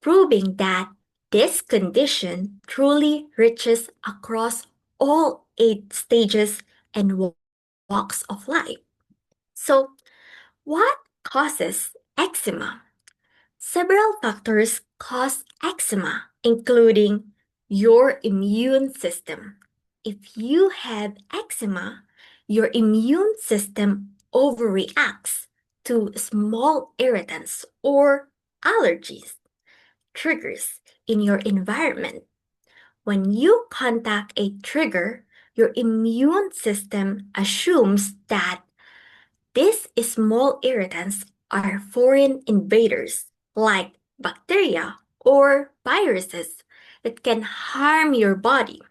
proving that this condition truly reaches across all age stages and walks of life. So, what causes eczema? Several factors cause eczema, including your immune system. If you have eczema, your immune system overreacts to small irritants or allergies, triggers in your environment. When you contact a trigger, your immune system assumes that these small irritants are foreign invaders like bacteria or viruses that can harm your body.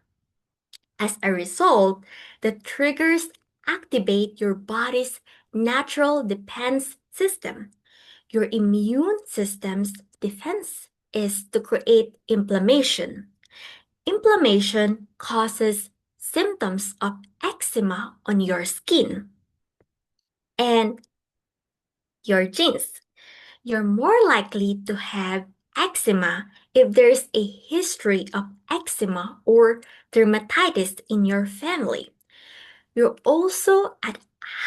As a result, the triggers activate your body's natural defense system. Your immune system's defense is to create inflammation. Inflammation causes symptoms of eczema on your skin. And your genes. You're more likely to have eczema if there's a history of eczema or dermatitis in your family. You're also at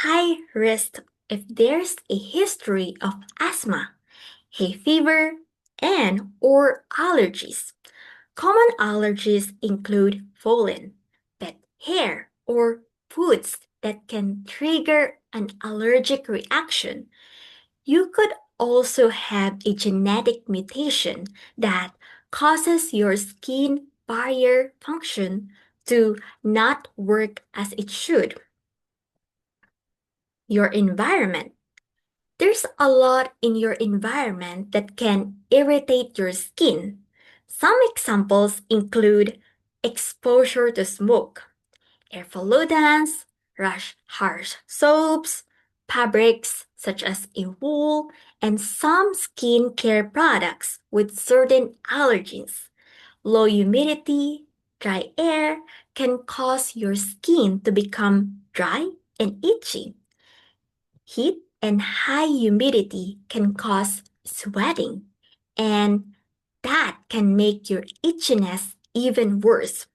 high risk if there's a history of asthma, hay fever, and or allergies. Common allergies include pollen, pet hair, or foods that can trigger an allergic reaction. You could also have a genetic mutation that causes your skin barrier function to not work as it should. Your environment. There's a lot in your environment that can irritate your skin. Some examples include exposure to smoke, air pollutants, harsh soaps, fabrics such as a wool, and some skincare products with certain allergens. Low humidity, dry air can cause your skin to become dry and itchy. Heat and high humidity can cause sweating, and that can make your itchiness even worse.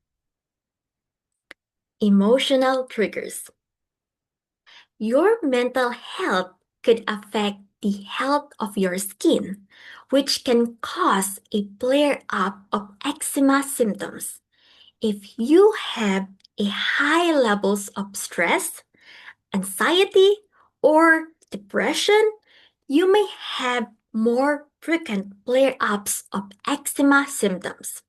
Emotional triggers. Your mental health could affect the health of your skin, which can cause a flare up of eczema symptoms. If you have a high levels of stress, anxiety, or depression, you may have more frequent flare ups of eczema symptoms.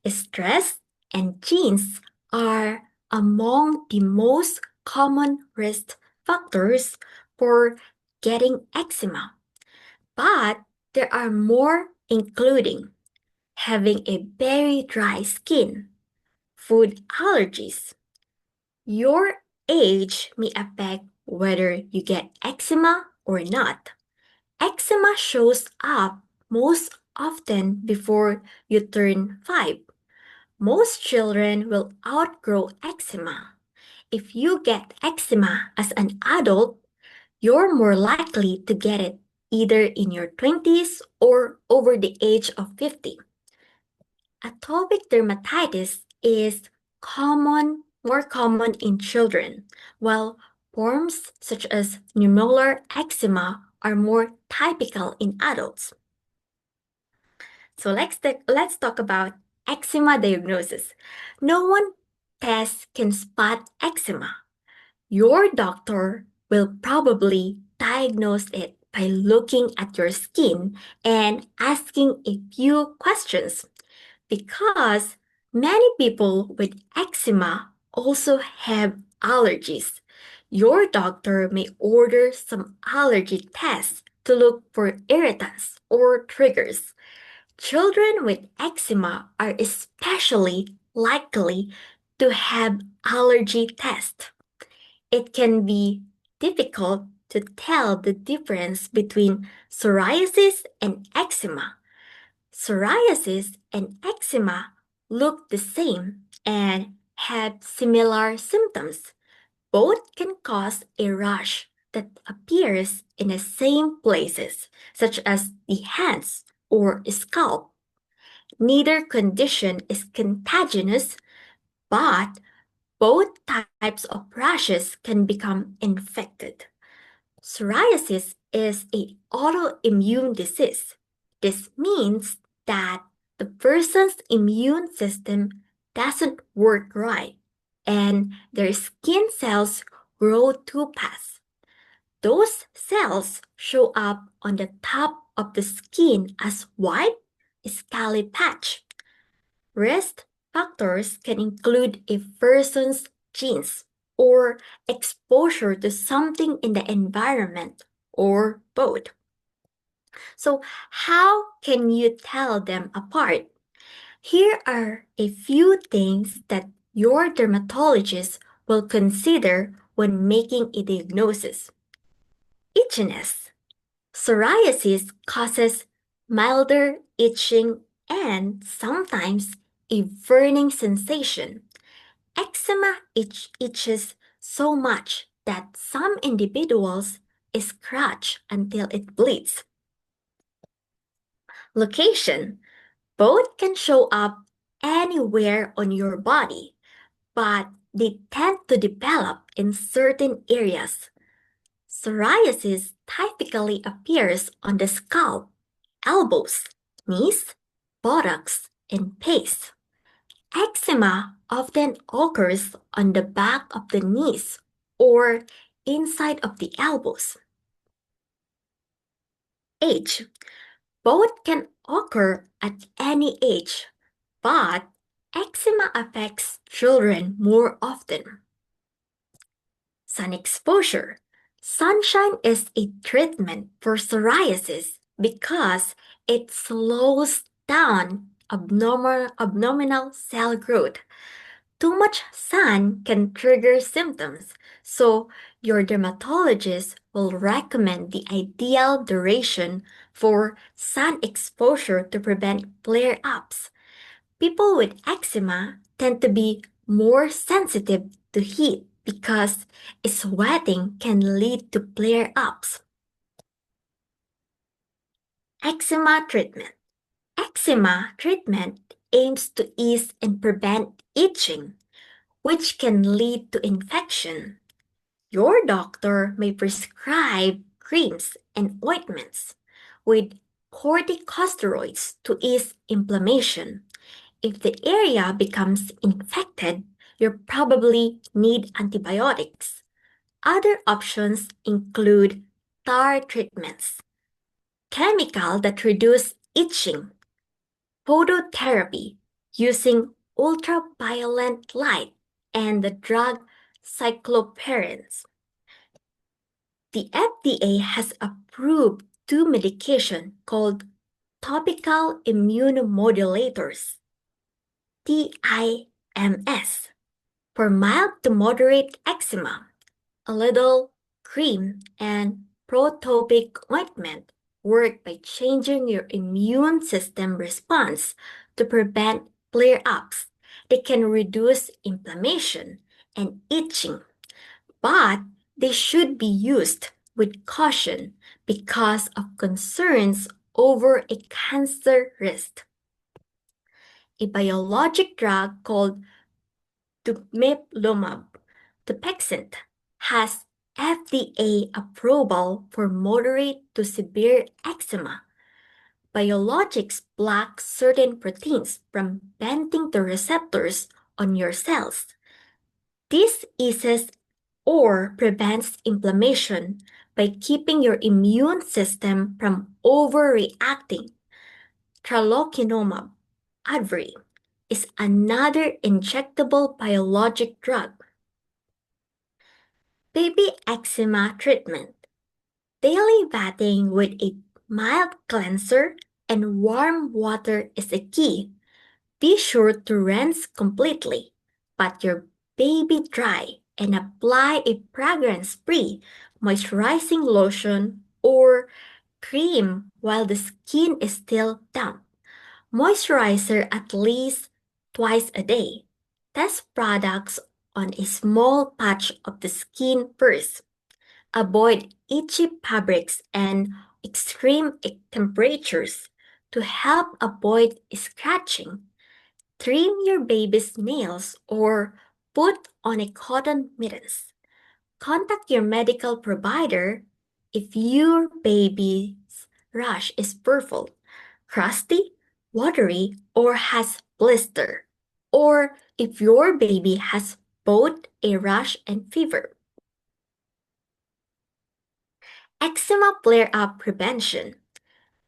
Stress and genes are among the most common risk factors for getting eczema, but there are more, including having a very dry skin, food allergies. Your age may affect whether you get eczema or not. Eczema shows up most often before you turn 5. Most children will outgrow eczema. If you get eczema as an adult, you're more likely to get it either in your 20s or over the age of 50. Atopic dermatitis is more common in children, while forms such as pneumolar eczema are more typical in adults. So let's talk about eczema diagnosis. No one test can spot eczema. Your doctor will probably diagnose it by looking at your skin and asking a few questions, because many people with eczema also have allergies. Your doctor may order some allergy tests to look for irritants or triggers. Children with eczema are especially likely to have allergy tests. It can be difficult to tell the difference between psoriasis and eczema. Psoriasis and eczema look the same and have similar symptoms. Both can cause a rash that appears in the same places, such as the hands or scalp. Neither condition is contagious, but both types of rashes can become infected. Psoriasis is an autoimmune disease. This means that the person's immune system doesn't work right, and their skin cells grow too fast. Those cells show up on the top of the skin as white, scaly patch. Risk factors can include a person's genes or exposure to something in the environment or both. So, how can you tell them apart? Here are a few things that your dermatologist will consider when making a diagnosis. Itchiness. Psoriasis causes milder itching and sometimes a burning sensation. Eczema itches so much that some individuals scratch until it bleeds. Location. Both can show up anywhere on your body, but they tend to develop in certain areas. Psoriasis typically appears on the scalp, elbows, knees, buttocks, and face. Eczema often occurs on the back of the knees or inside of the elbows. Age. Both can occur at any age, but eczema affects children more often. Sun exposure. Sunshine is a treatment for psoriasis because it slows down abdominal cell growth. Too much sun can trigger symptoms, so your dermatologist will recommend the ideal duration for sun exposure to prevent flare ups. People with eczema tend to be more sensitive to heat because sweating can lead to flare ups. Eczema treatment. Eczema treatment aims to ease and prevent itching, which can lead to infection. Your doctor may prescribe creams and ointments with corticosteroids to ease inflammation. If the area becomes infected, you probably need antibiotics. Other options include tar treatments, chemical that reduce itching, phototherapy using ultraviolet light, and the drug cycloperins. The FDA has approved two medications called topical immunomodulators, TIMS, for mild to moderate eczema. A little cream and protopic ointment work by changing your immune system response to prevent flare-ups. They can reduce inflammation and itching, but they should be used with caution because of concerns over a cancer risk. A biologic drug called Dupilumab, Dupixent, has FDA approval for moderate to severe eczema. Biologics block certain proteins from binding to receptors on your cells. This eases or prevents inflammation by keeping your immune system from overreacting. Tralokinumab, Advri, is another injectable biologic drug. Baby eczema treatment. Daily bathing with a mild cleanser and warm water is a key. Be sure to rinse completely, pat your baby dry, and apply a fragrance-free moisturizing lotion or cream while the skin is still damp. Moisturizer at least twice a day. Test products on a small patch of the skin first. Avoid itchy fabrics and extreme temperatures to help avoid scratching. Trim your baby's nails or put on a cotton mittens. Contact your medical provider if your baby's rash is purple, crusty, watery, or has blister, or if your baby has both a rash and fever. Eczema flare-up prevention.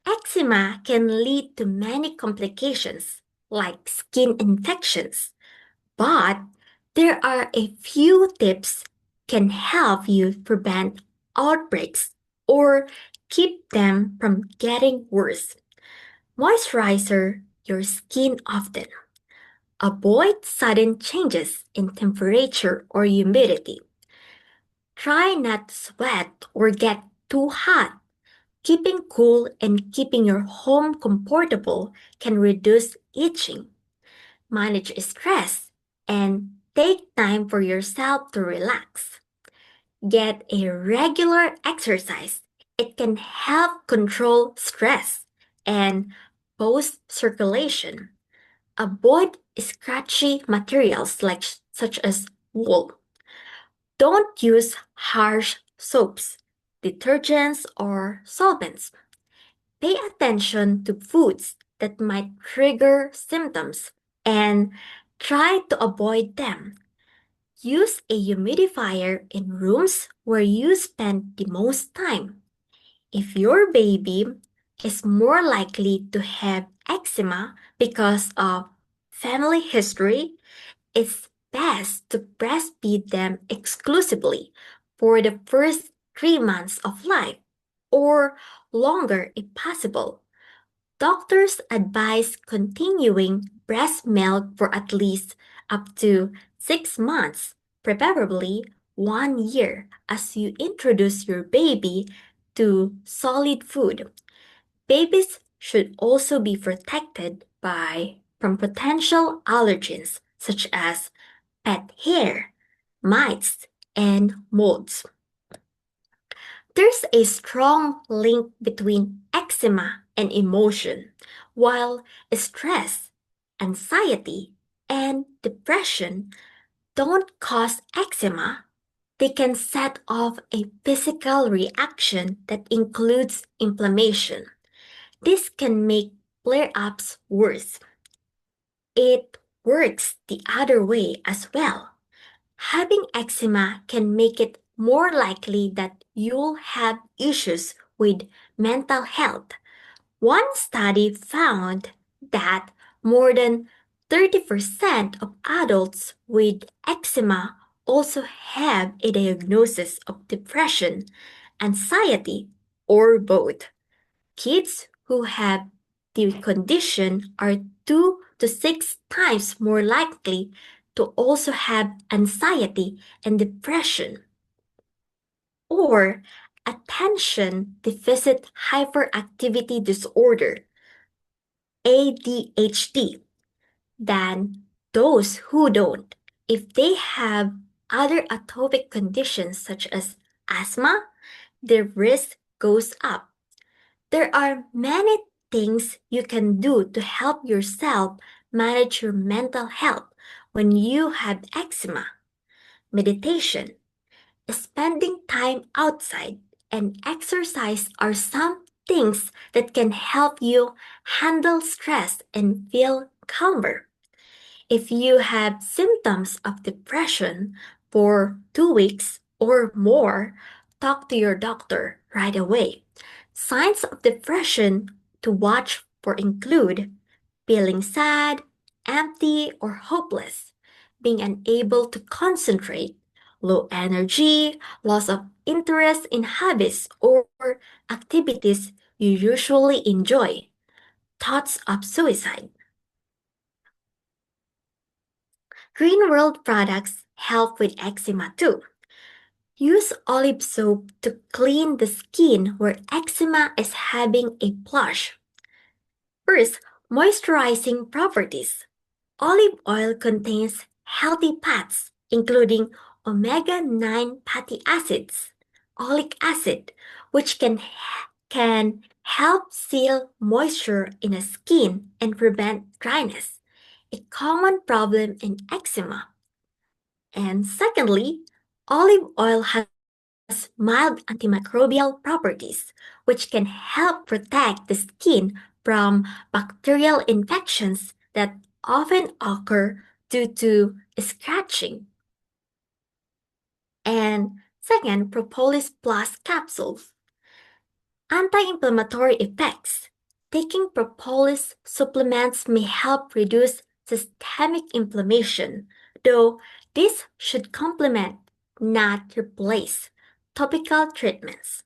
Eczema can lead to many complications like skin infections, but there are a few tips can help you prevent outbreaks or keep them from getting worse. Moisturize your skin often. Avoid sudden changes in temperature or humidity. Try not to sweat or get too hot. Keeping cool and keeping your home comfortable can reduce itching. Manage stress and take time for yourself to relax. Get a regular exercise. It can help control stress and boost circulation. Avoid scratchy materials such as wool. Don't use harsh soaps, detergents, or solvents. Pay attention to foods that might trigger symptoms and try to avoid them. Use a humidifier in rooms where you spend the most time. If your baby is more likely to have eczema because of family history, it's best to breastfeed them exclusively for the first 3 months of life or longer if possible. Doctors advise continuing breast milk for at least up to 6 months, preferably 1 year, as you introduce your baby to solid food. Babies should also be protected from potential allergens such as pet hair, mites, and molds. There's a strong link between eczema and emotion. While stress, anxiety, and depression don't cause eczema, they can set off a physical reaction that includes inflammation. This can make flare ups worse. It works the other way as well. Having eczema can make it more likely that you'll have issues with mental health. One study found that more than 30% of adults with eczema also have a diagnosis of depression, anxiety, or both. Kids who have the condition are 2 to 6 times more likely to also have anxiety and depression, or attention deficit hyperactivity disorder, ADHD, than those who don't. If they have other atopic conditions such as asthma, their risk goes up. There are many things you can do to help yourself manage your mental health when you have eczema. Meditation, spending time outside, and exercise are some things that can help you handle stress and feel calmer. If you have symptoms of depression for 2 weeks or more, talk to your doctor right away. Signs of depression to watch for include feeling sad, empty, or hopeless, being unable to concentrate, low energy, loss of interest in habits or activities you usually enjoy, thoughts of suicide. Green World products help with eczema too. Use olive soap to clean the skin where eczema is having a flush. First, moisturizing properties. Olive oil contains healthy fats, including omega-9 fatty acids, oleic acid, which can help seal moisture in the skin and prevent dryness, a common problem in eczema. And secondly, olive oil has mild antimicrobial properties, which can help protect the skin from bacterial infections that often occur due to scratching. And second, propolis plus capsules. Anti-inflammatory effects. Taking propolis supplements may help reduce systemic inflammation, though this should complement, not replace, topical treatments.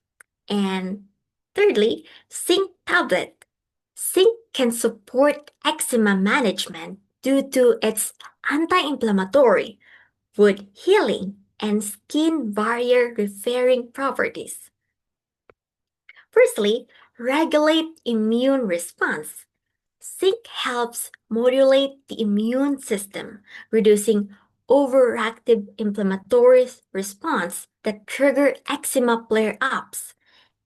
And thirdly, zinc tablet. Zinc can support eczema management due to its anti-inflammatory, wound healing, and skin barrier repairing properties. Firstly, regulate immune response. Zinc helps modulate the immune system, reducing overactive inflammatory response that trigger eczema flare-ups.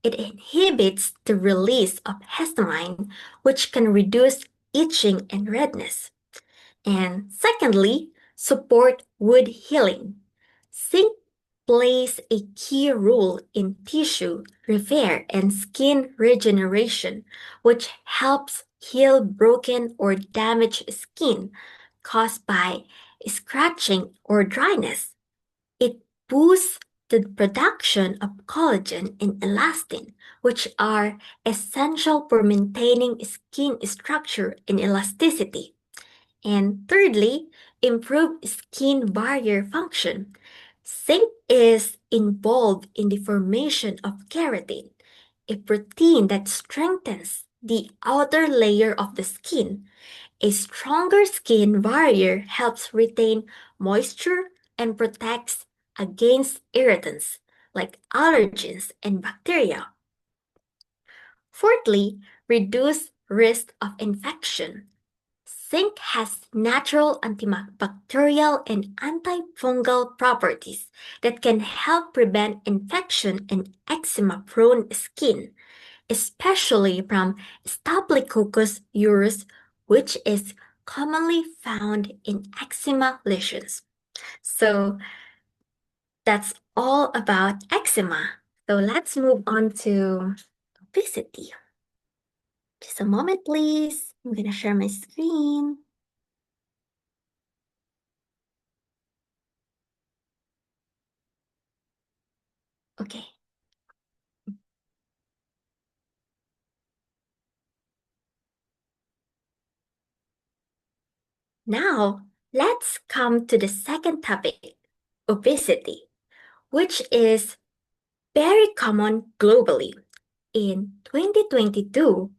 It inhibits the release of histamine, which can reduce itching and redness. And secondly, support wound healing. Zinc plays a key role in tissue repair and skin regeneration, which helps heal broken or damaged skin caused by scratching, or dryness. It boosts the production of collagen and elastin, which are essential for maintaining skin structure and elasticity. And thirdly, improve skin barrier function. Zinc is involved in the formation of keratin, a protein that strengthens the outer layer of the skin. A stronger skin barrier helps retain moisture and protects against irritants like allergens and bacteria. Fourthly, reduce risk of infection. Zinc has natural antibacterial and antifungal properties that can help prevent infection in eczema-prone skin, especially from Staphylococcus aureus, which is commonly found in eczema lesions. So that's all about eczema. So let's move on to obesity. Just a moment, please. I'm going to share my screen. Okay. Now, let's come to the second topic, obesity, which is very common globally. In 2022,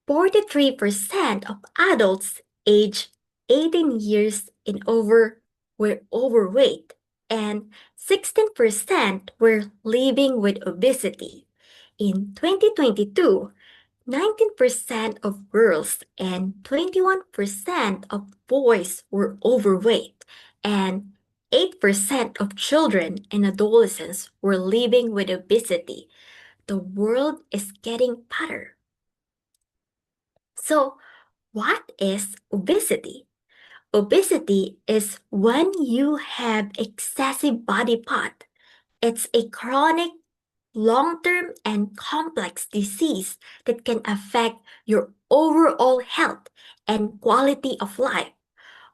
43% of adults aged 18 years and over were overweight, and 16% were living with obesity. In 2022, 19% of girls and 21% of boys were overweight, and 8% of children and adolescents were living with obesity. The world is getting fatter. So, what is obesity? Obesity is when you have excessive body fat. It's a chronic, long-term, and complex disease that can affect your overall health and quality of life.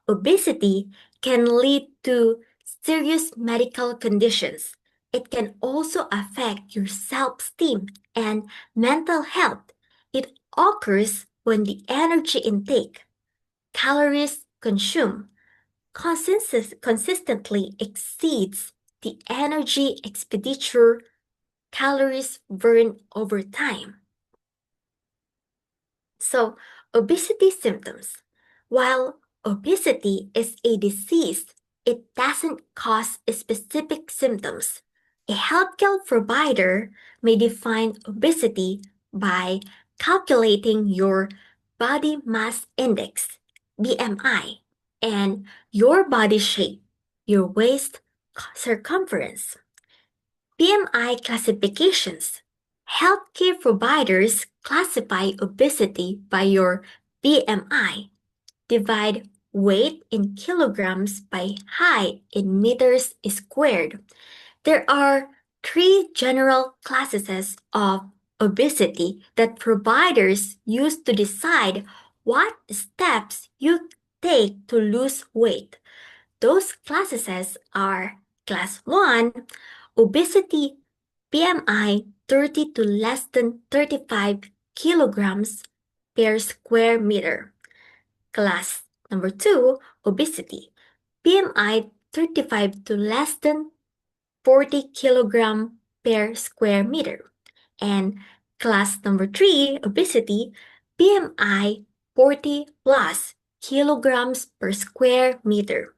Obesity can lead to serious medical conditions. It can also affect your self-esteem and mental health. It occurs when the energy intake, calories consumed, consistently exceeds the energy expenditure calories burned over time. So, obesity symptoms. While obesity is a disease, it doesn't cause specific symptoms. A healthcare provider may define obesity by calculating your body mass index, BMI, and your body shape, your waist circumference. BMI classifications. Healthcare providers classify obesity by your BMI. Divide weight in kilograms by height in meters squared. There are three general classes of obesity that providers use to decide what steps you take to lose weight. Those classes are Class 1, obesity BMI 30 to less than 35 kilograms per square meter. Class number 2, obesity BMI 35 to less than 40 kilogram per square meter. And class number 3, obesity BMI 40 plus kilograms per square meter.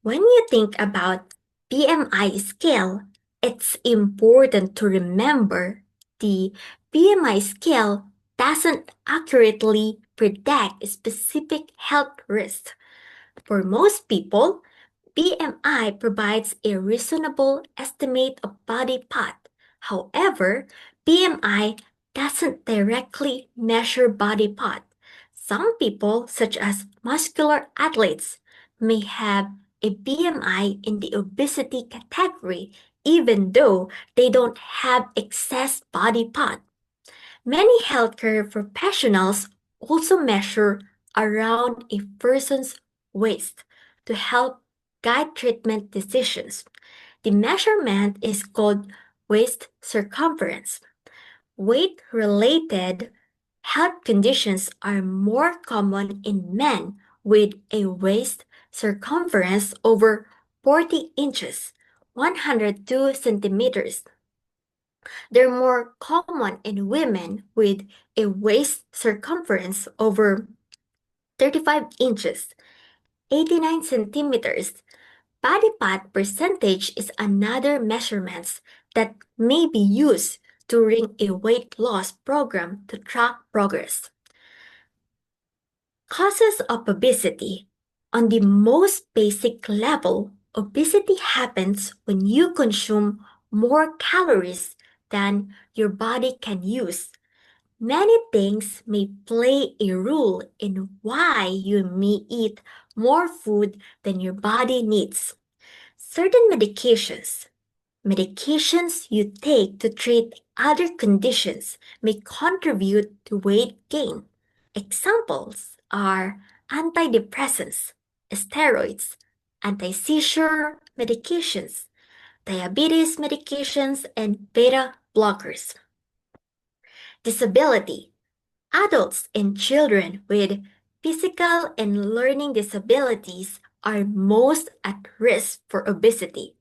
When you think about BMI scale, it's important to remember the BMI scale doesn't accurately predict specific health risks. For most people, BMI provides a reasonable estimate of body fat. However, BMI doesn't directly measure body fat. Some people, such as muscular athletes, may have a BMI in the obesity category even though they don't have excess body fat. Many healthcare professionals also measure around a person's waist to help guide treatment decisions. The measurement is called waist circumference. Weight-related health conditions are more common in men with a waist circumference over 40 inches, 102 centimeters. They're more common in women with a waist circumference over 35 inches, 89 centimeters. Body fat percentage is another measurement that may be used during a weight loss program to track progress. Causes of obesity. On the most basic level, obesity happens when you consume more calories than your body can use. Many things may play a role in why you may eat more food than your body needs. Certain medications you take to treat other conditions may contribute to weight gain. Examples are antidepressants, steroids, anti-seizure medications, diabetes medications, and beta blockers. Disability. Adults and children with physical and learning disabilities are most at risk for obesity.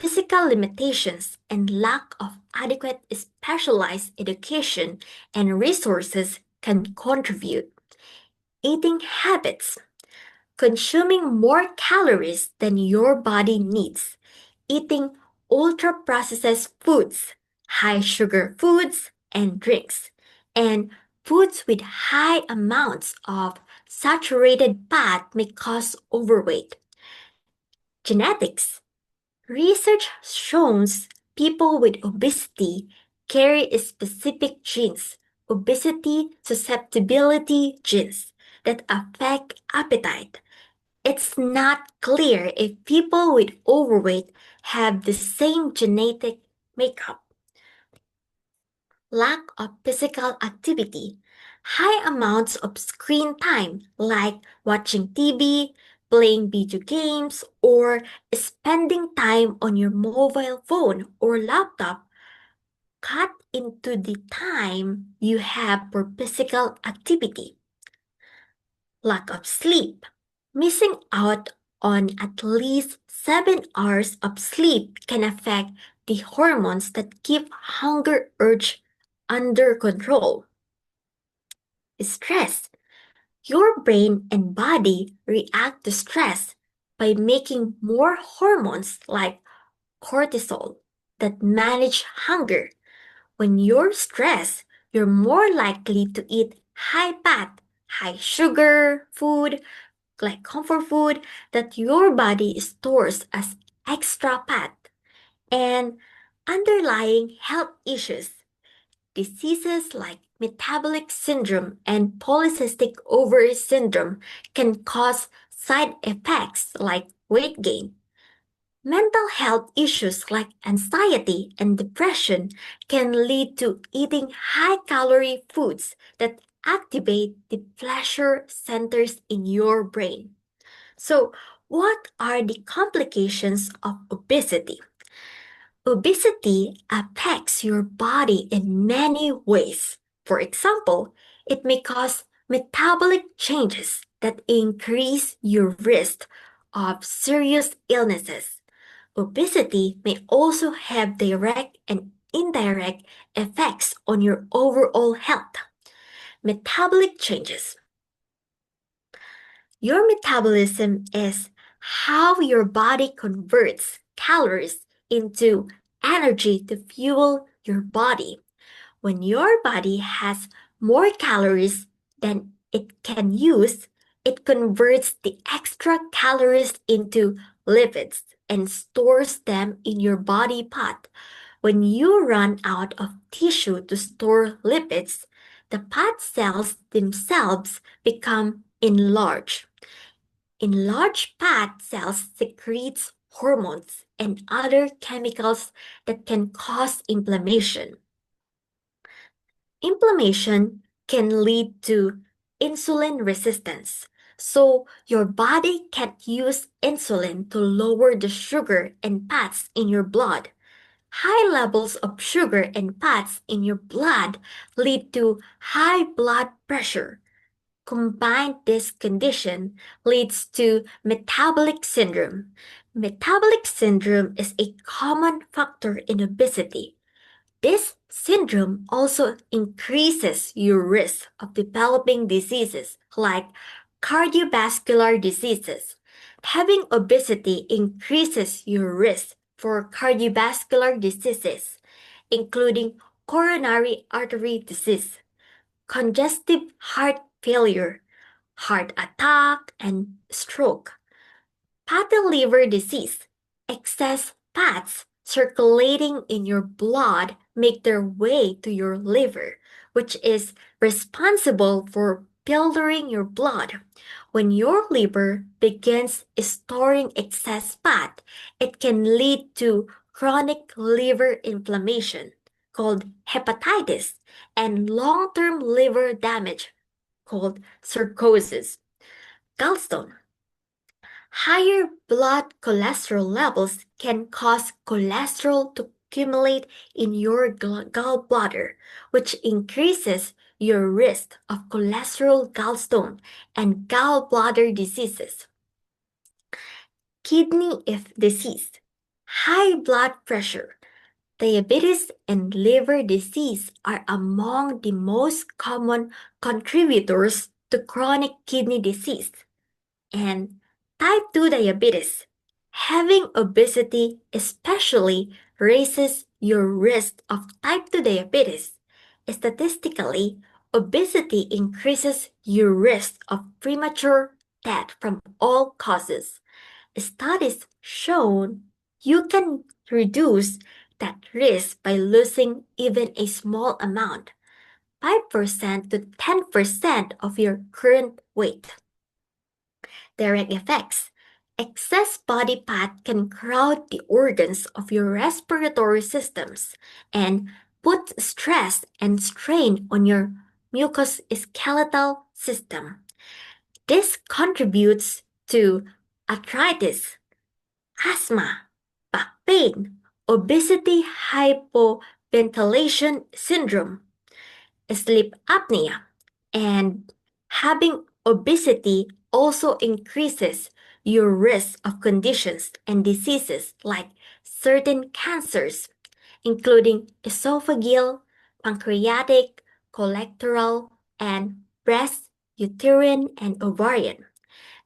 Physical limitations and lack of adequate specialized education and resources can contribute. Eating habits. Consuming more calories than your body needs. Eating ultra-processed foods, high-sugar foods and drinks, and foods with high amounts of saturated fat may cause overweight. Genetics. Research shows people with obesity carry specific genes, obesity susceptibility genes, that affect appetite. It's not clear if people with overweight have the same genetic makeup. Lack of physical activity. High amounts of screen time, like watching TV, playing video games, or spending time on your mobile phone or laptop, cut into the time you have for physical activity. Lack of sleep. Missing out on at least 7 hours of sleep can affect the hormones that keep hunger urge under control. Stress. Your brain and body react to stress by making more hormones like cortisol that manage hunger. When you're stressed, you're more likely to eat high fat, high sugar food, like comfort food that your body stores as extra fat. And underlying health issues, diseases like metabolic syndrome and polycystic ovary syndrome can cause side effects like weight gain. Mental health issues like anxiety and depression can lead to eating high-calorie foods that activate the pleasure centers in your brain. So, what are the complications of obesity? Obesity affects your body in many ways. For example, it may cause metabolic changes that increase your risk of serious illnesses. Obesity may also have direct and indirect effects on your overall health. Metabolic changes. Your metabolism is how your body converts calories into energy to fuel your body. When your body has more calories than it can use, it converts the extra calories into lipids and stores them in your body fat. When you run out of tissue to store lipids, the fat cells themselves become enlarged. Enlarged fat cells secretes hormones and other chemicals that can cause inflammation. Inflammation can lead to insulin resistance, So your body can't use insulin to lower the sugar and fats in your blood. High levels of sugar and fats in your blood lead to high blood pressure. Combined, this condition leads to metabolic syndrome. Metabolic syndrome is a common factor in obesity. This syndrome also increases your risk of developing diseases like cardiovascular diseases. Having obesity increases your risk for cardiovascular diseases, including coronary artery disease, congestive heart failure, heart attack, and stroke. Fatty liver disease. Excess fats circulating in your blood make their way to your liver, which is responsible for filtering your blood. When your liver begins storing excess fat, it can lead to chronic liver inflammation, called hepatitis, and long-term liver damage, called cirrhosis. Gallstone. Higher blood cholesterol levels can cause cholesterol to accumulate in your gallbladder, which increases your risk of cholesterol gallstone and gallbladder diseases. Kidney disease, high blood pressure, diabetes, and liver disease are among the most common contributors to chronic kidney disease. And type 2 diabetes. Having obesity especially raises your risk of type 2 diabetes. Statistically, obesity increases your risk of premature death from all causes. Studies shown you can reduce that risk by losing even a small amount, 5% to 10% of your current weight. Direct effects. Excess body fat can crowd the organs of your respiratory systems and put stress and strain on your mucoskeletal system. This contributes to arthritis, asthma, back pain, obesity hypoventilation syndrome, sleep apnea, and having obesity also increases your risk of conditions and diseases like certain cancers, including esophageal, pancreatic, colorectal, and breast, uterine, and ovarian,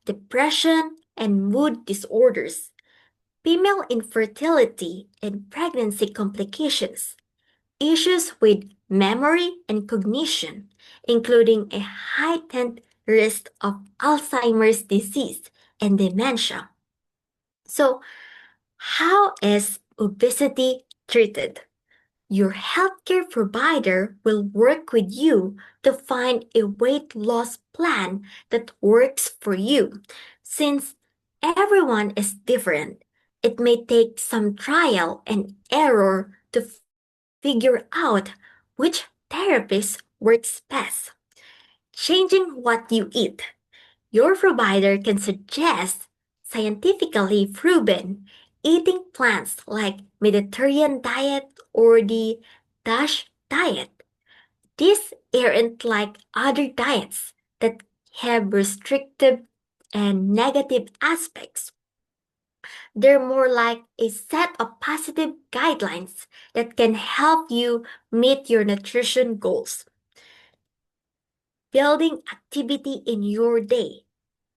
depression, and mood disorders, female infertility and pregnancy complications, issues with memory and cognition, including a heightened risk of Alzheimer's disease and dementia. So, how is obesity treated? Your healthcare provider will work with you to find a weight loss plan that works for you. Since everyone is different, it may take some trial and error to figure out which therapist works best. Changing what you eat. Your provider can suggest scientifically proven eating plans like Mediterranean diet or the DASH diet. These aren't like other diets that have restrictive and negative aspects. They're more like a set of positive guidelines that can help you meet your nutrition goals. Building activity in your day.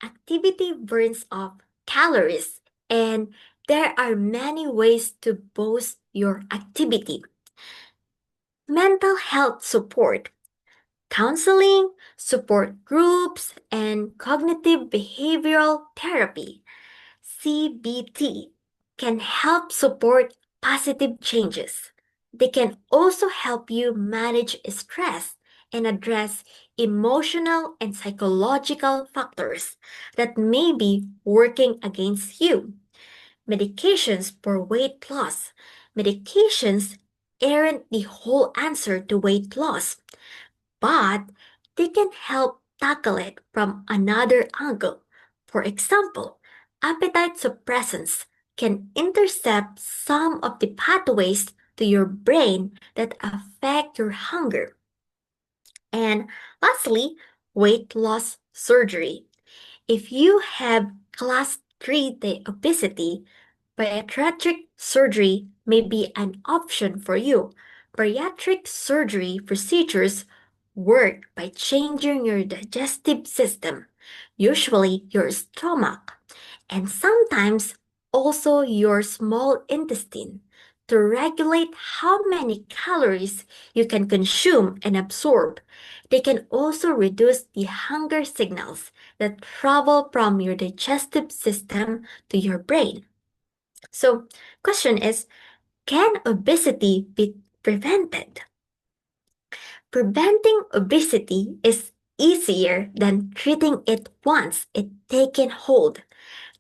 Activity burns off calories, and there are many ways to boost your activity. Mental health support, counseling, support groups, and cognitive behavioral therapy, CBT, can help support positive changes. They can also help you manage stress and address emotional and psychological factors that may be working against you. Medications for weight loss. Medications aren't the whole answer to weight loss, but they can help tackle it from another angle. For example, appetite suppressants can intercept some of the pathways to your brain that affect your hunger. And lastly, weight loss surgery. If you have class 3 obesity, bariatric surgery may be an option for you. Bariatric surgery procedures work by changing your digestive system, usually your stomach, and sometimes also your small intestine, to regulate how many calories you can consume and absorb. They can also reduce the hunger signals that travel from your digestive system to your brain. So, question is, can obesity be prevented? Preventing obesity is easier than treating it once it taken hold.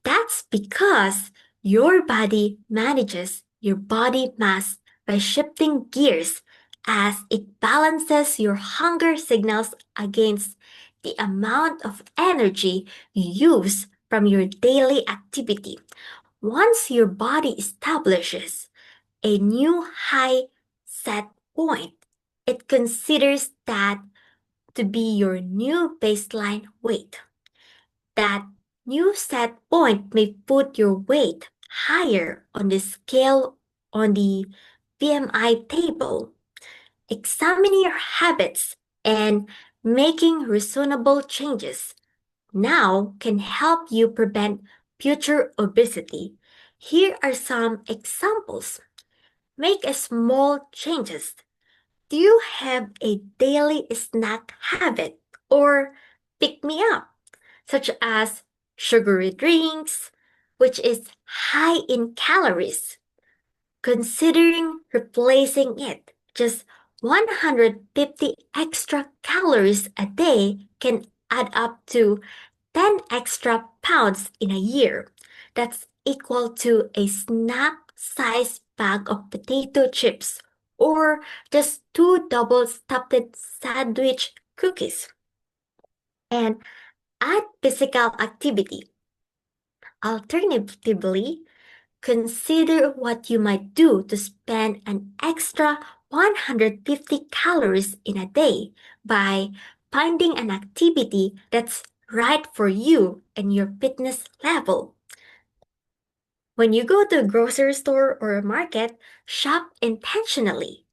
That's because your body manages your body mass by shifting gears as it balances your hunger signals against the amount of energy you use from your daily activity. Once your body establishes a new high set point, it considers that to be your new baseline weight. That new set point may put your weight higher on the scale on the BMI table. Examining your habits and making reasonable changes now can help you prevent future obesity. Here are some examples. Make a small changes. Do you have a daily snack habit or pick me up, such as sugary drinks, which is high in calories? Considering replacing it, just 150 extra calories a day can add up to 10 extra pounds in a year. That's equal to a snack sized bag of potato chips or just two double stuffed sandwich cookies. And add physical activity. Alternatively, consider what you might do to spend an extra 150 calories in a day by finding an activity that's right for you and your fitness level. When you go to a grocery store or a market, shop intentionally.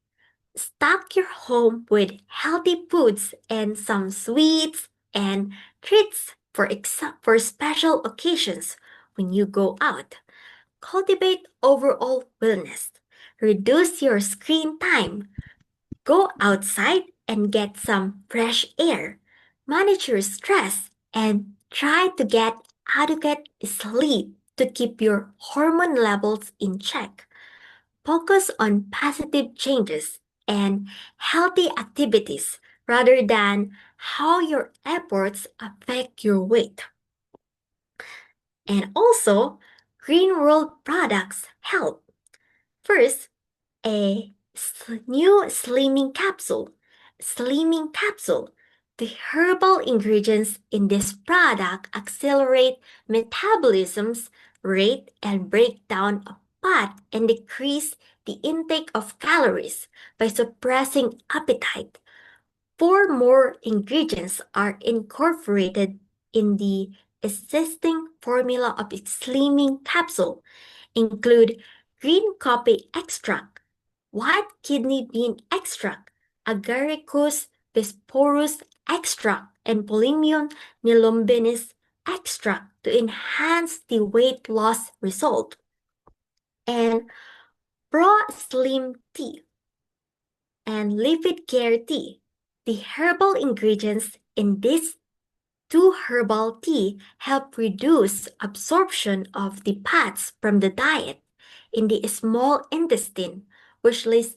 Stock your home with healthy foods and some sweets and treats for special occasions when you go out. Cultivate overall wellness. Reduce your screen time. Go outside and get some fresh air. Manage your stress and try to get adequate sleep to keep your hormone levels in check. Focus on positive changes and healthy activities rather than how your efforts affect your weight. And also, Green World products help. First, a new slimming capsule. Slimming capsule. The herbal ingredients in this product accelerate metabolism's rate and breakdown of fat and decrease the intake of calories by suppressing appetite. Four more ingredients are incorporated in the existing formula of its slimming capsule, include green coffee extract, white kidney bean extract, agaricus bisporus extract, and Polymium nilombinus extract to enhance the weight loss result. And Pro Slim Tea and Lipid Care Tea. The herbal ingredients in this two herbal tea help reduce absorption of the fats from the diet in the small intestine, which leads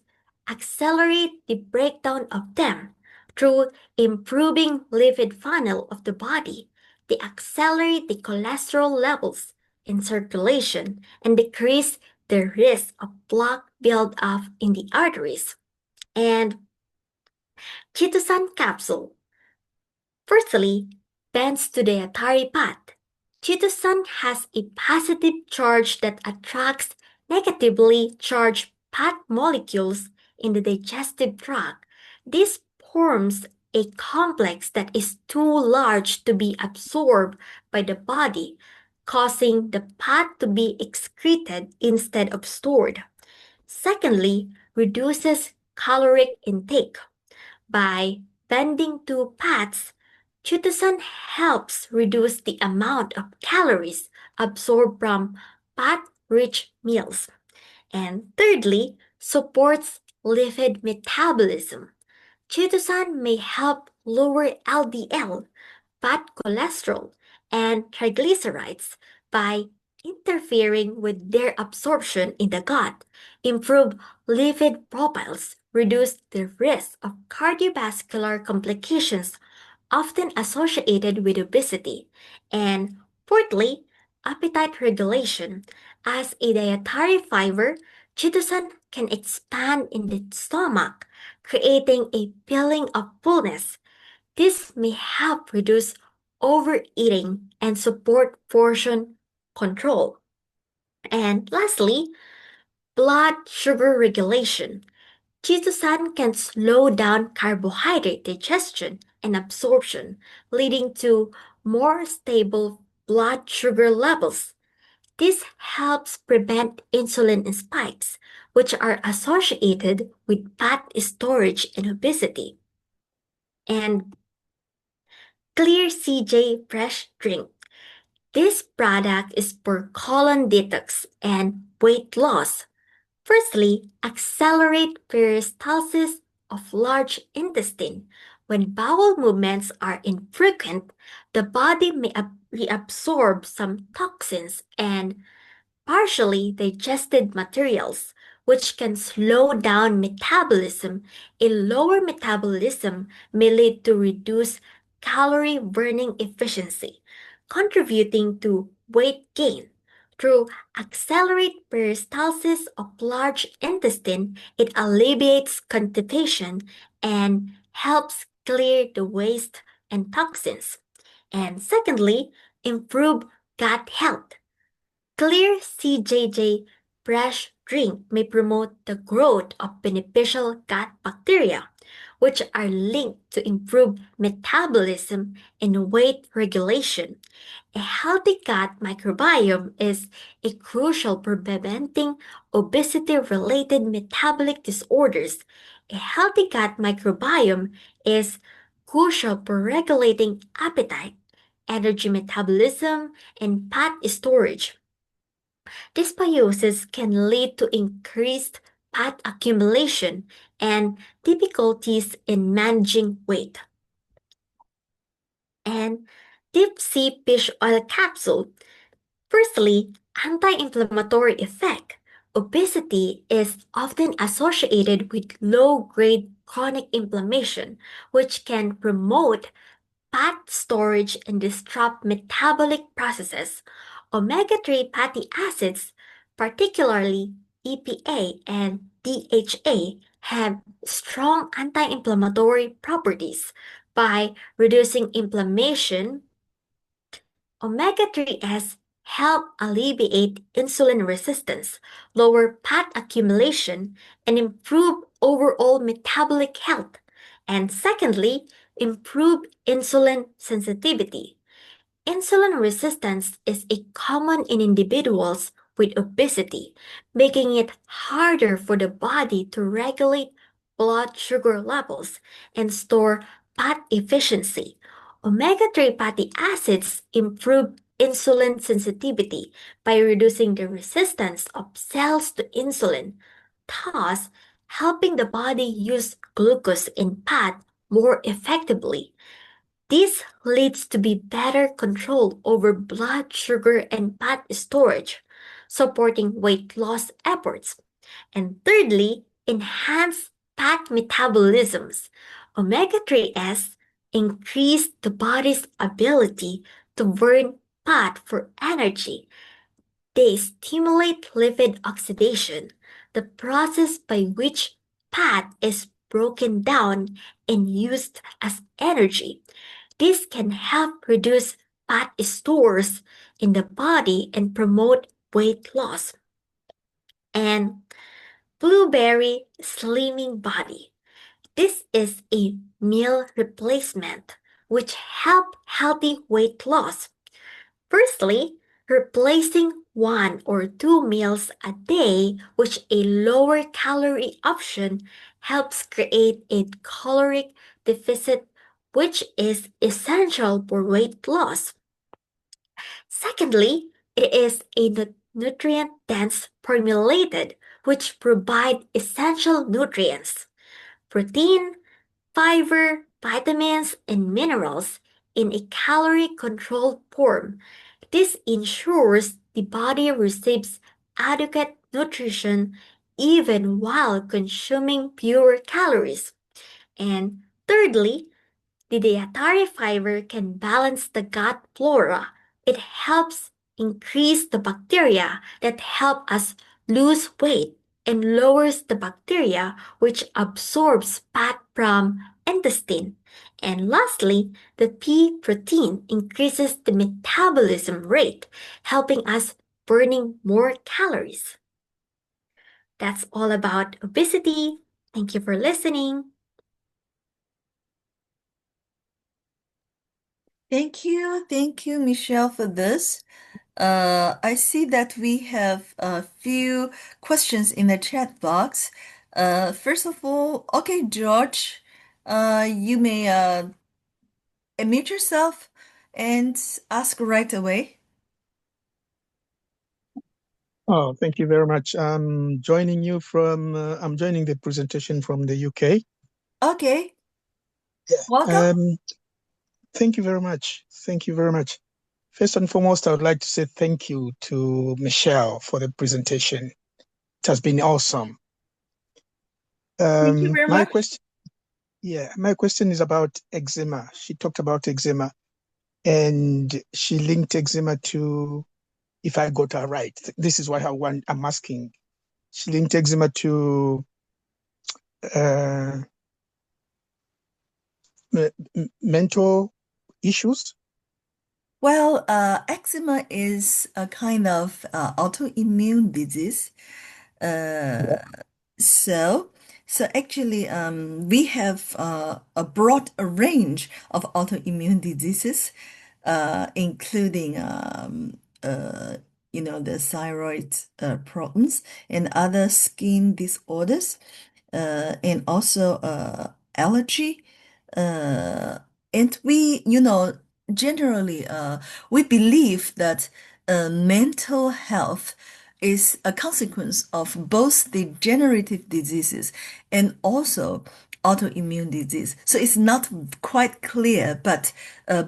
accelerate the breakdown of them through improving lipid funnel of the body. They accelerate the cholesterol levels in circulation and decrease the risk of plaque buildup in the arteries. And Chitosan capsule. Firstly, binds to the dietary path. Chitosan has a positive charge that attracts negatively charged fat molecules in the digestive tract. This forms a complex that is too large to be absorbed by the body, causing the fat to be excreted instead of stored. Secondly, reduces caloric intake. By bending to fats, chitosan helps reduce the amount of calories absorbed from fat-rich meals. And thirdly, supports lipid metabolism. Chitosan may help lower LDL, bad cholesterol, and triglycerides by interfering with their absorption in the gut, improve lipid profiles, reduce the risk of cardiovascular complications often associated with obesity, and fourthly, appetite regulation. As a dietary fiber, chitosan can expand in the stomach, creating a feeling of fullness. This may help reduce overeating and support portion control. And lastly, blood sugar regulation. Chitosan can slow down carbohydrate digestion and absorption, leading to more stable blood sugar levels. This helps prevent insulin spikes, which are associated with fat storage and obesity. And Clear CJ Fresh Drink. This product is for colon detox and weight loss. Firstly, accelerate peristalsis of large intestine. When bowel movements are infrequent, the body may reabsorb some toxins and partially digested materials, which can slow down metabolism. A lower metabolism may lead to reduced calorie burning efficiency, contributing to weight gain. Through accelerate peristalsis of large intestine, it alleviates constipation and helps clear the waste and toxins. And secondly, improve gut health. Clear CJJ fresh drink may promote the growth of beneficial gut bacteria, which are linked to improved metabolism and weight regulation. A healthy gut microbiome is a crucial for preventing obesity-related metabolic disorders. A healthy gut microbiome is crucial for regulating appetite, energy metabolism, and fat storage. Dysbiosis can lead to increased fat accumulation and difficulties in managing weight. And deep sea fish oil capsule. Firstly, anti-inflammatory effect. Obesity is often associated with low-grade chronic inflammation, which can promote fat storage and disrupt metabolic processes. Omega-3 fatty acids, particularly EPA and DHA, have strong anti-inflammatory properties. By reducing inflammation, omega-3s help alleviate insulin resistance, lower fat accumulation, and improve overall metabolic health. And secondly, improve insulin sensitivity. Insulin resistance is a common in individuals with obesity, making it harder for the body to regulate blood sugar levels and store fat efficiency. Omega-3 fatty acids improve insulin sensitivity by reducing the resistance of cells to insulin, thus helping the body use glucose in fat more effectively. This leads to be better control over blood sugar and fat storage, supporting weight loss efforts. And thirdly, enhance fat metabolisms. Omega-3s increase the body's ability to burn fat for energy. They stimulate lipid oxidation, the process by which fat is broken down and used as energy. This can help reduce fat stores in the body and promote weight loss. And blueberry slimming body. This is a meal replacement which help healthy weight loss. Firstly, replacing 1 or 2 meals a day with a lower calorie option helps create a caloric deficit, which is essential for weight loss. Secondly, it is a nutrient-dense formulated, which provide essential nutrients, protein, fiber, vitamins, and minerals in a calorie-controlled form. This ensures the body receives adequate nutrition even while consuming fewer calories. And thirdly, the dietary fiber can balance the gut flora. It helps increase the bacteria that help us lose weight and lowers the bacteria which absorbs fat from intestine. And lastly, the pea protein increases the metabolism rate, helping us burning more calories. That's all about obesity. Thank you for listening. Thank you, Michelle, for this. I see that we have a few questions in the chat box. First of all, okay, George, you may unmute yourself and ask right away. Oh, thank you very much. I'm joining the presentation from the UK. Okay. Yeah. Welcome. Thank you very much. Thank you very much. First and foremost, I would like to say thank you to Michelle for the presentation. It has been awesome. Thank you very my much. my question is about eczema. She talked about eczema and she linked eczema to, if I got her right, this is why I'm asking. She linked eczema to mental issues. Well, eczema is a kind of autoimmune disease. So, so actually, we have a broad range of autoimmune diseases, including the thyroid problems and other skin disorders, and also allergy. Uh, and generally, we believe that mental health is a consequence of both degenerative diseases and also autoimmune disease. So it's not quite clear, but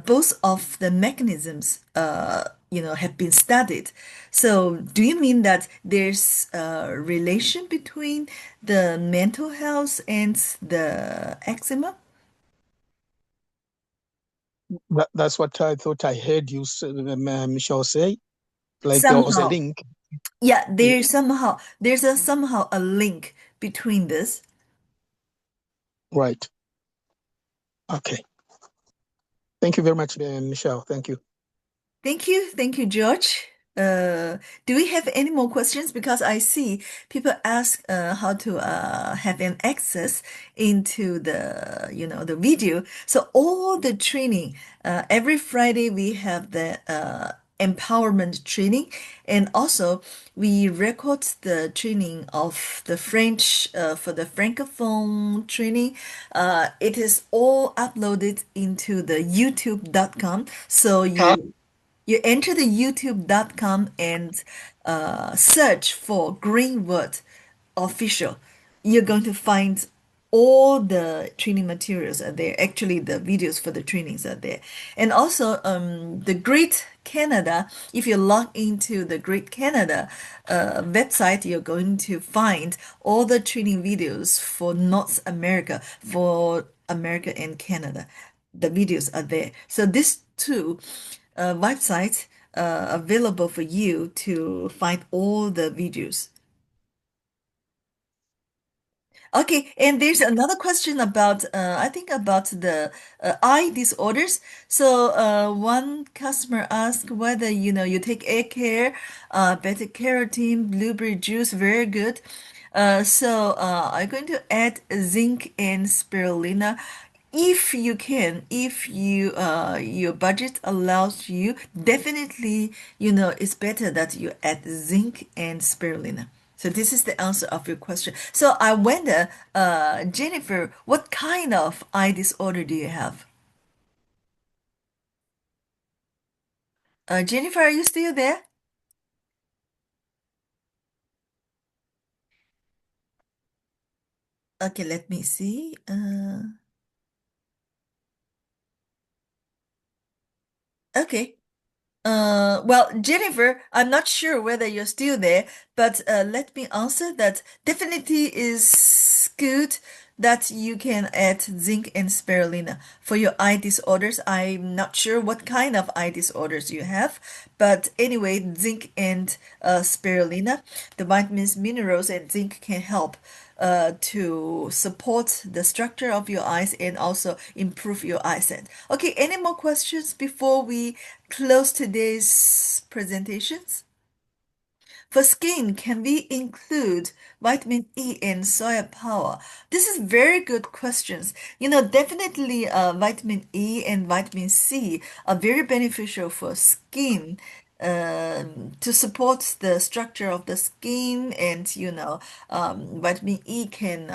both of the mechanisms, have been studied. So do you mean that there's a relation between the mental health and the eczema? That's what I thought I heard you say, Michelle say. Like there was a Somehow. link. Yeah, Yeah. there's somehow a link between this. Right. Okay. Thank you very much, Michelle. Thank you. Thank you, George. Do we have any more questions? Because I see people ask how to have an access into the video. So all the training, every Friday we have the empowerment training, and also we record the training of the French for the Francophone training. It is all uploaded into the youtube.com. So you enter the youtube.com and search for Greenwood Official. You're going to find all the training materials are there. Actually, the videos for the trainings are there. And also, the Great Canada, if you log into the Great Canada website, you're going to find all the training videos for North America, for America and Canada. The videos are there. So these two websites available for you to find all the videos. Okay, and there's another question about, I think about the eye disorders. So, one customer asked whether, you take egg care, beta carotene, blueberry juice, very good. I'm going to add zinc and spirulina. If you can, if your budget allows you, definitely, it's better that you add zinc and spirulina. So this is the answer of your question. So I wonder, Jennifer, what kind of eye disorder do you have? Jennifer, are you still there? Okay, let me see. Okay. Well, Jennifer, I'm not sure whether you're still there, but let me answer that definitely is good that you can add zinc and spirulina for your eye disorders. I'm not sure what kind of eye disorders you have, but anyway, zinc and spirulina, the vitamins, minerals, and zinc can help to support the structure of your eyes and also improve your eyesight. Okay, any more questions before we close today's presentations? For skin, can we include vitamin E and soya power? This is very good questions. Definitely vitamin E and vitamin C are very beneficial for skin to support the structure of the skin and vitamin E can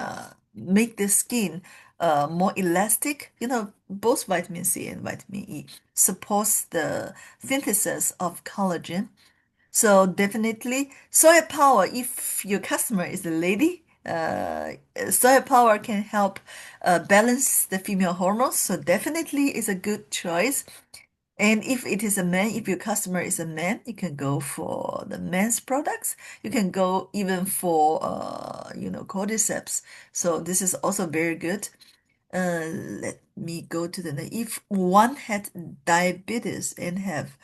make the skin more elastic. Both vitamin C and vitamin E supports the synthesis of collagen. So definitely soya power, if your customer is a lady, soya power can help balance the female hormones. So definitely is a good choice. And if it is a man, if your customer is a man, you can go for the men's products. You can go even for, cordyceps. So this is also very good. Let me go to the next. If one had diabetes and have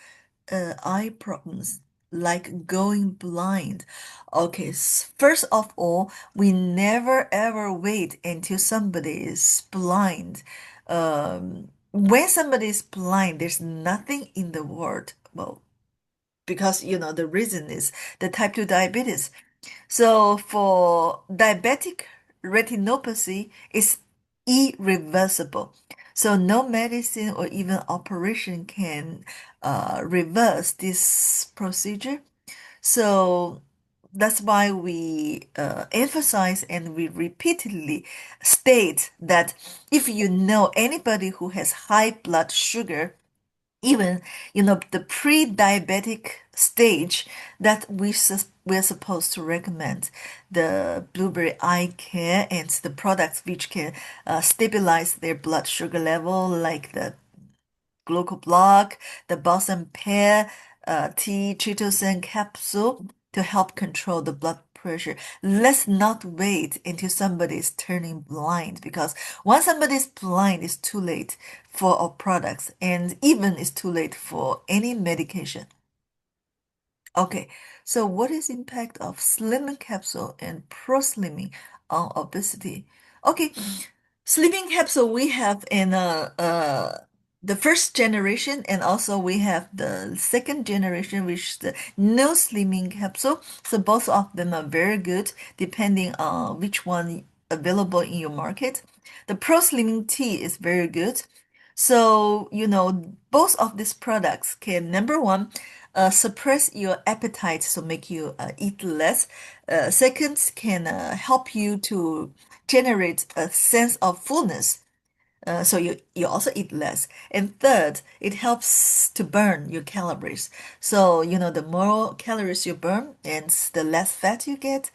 eye problems like going blind. Okay, first of all, we never ever wait until somebody is blind. When somebody is blind, there's nothing in the world. Well, because the reason is the type 2 diabetes. So for diabetic retinopathy, it's irreversible. So no medicine or even operation can reverse this procedure. So that's why we emphasize and we repeatedly state that if you know anybody who has high blood sugar, even the pre-diabetic stage, that we're supposed to recommend the blueberry eye care and the products which can stabilize their blood sugar level, like the glucoblock, the balsam pear tea, chitosan capsule to help control the blood pressure. Let's not wait until somebody is turning blind, because once somebody is blind, it's too late for our products, and even it's too late for any medication. Okay, so what is impact of slimming capsule and pro slimming on obesity? Okay, sleeping capsule we have in the first generation, and also we have the second generation, which is the no slimming capsule. So both of them are very good, depending on which one available in your market. The Pro Slimming Tea is very good. So, both of these products can, number one, suppress your appetite, so make you eat less. Second, can help you to generate a sense of fullness. So you also eat less. And third, it helps to burn your calories. So, the more calories you burn and the less fat you get,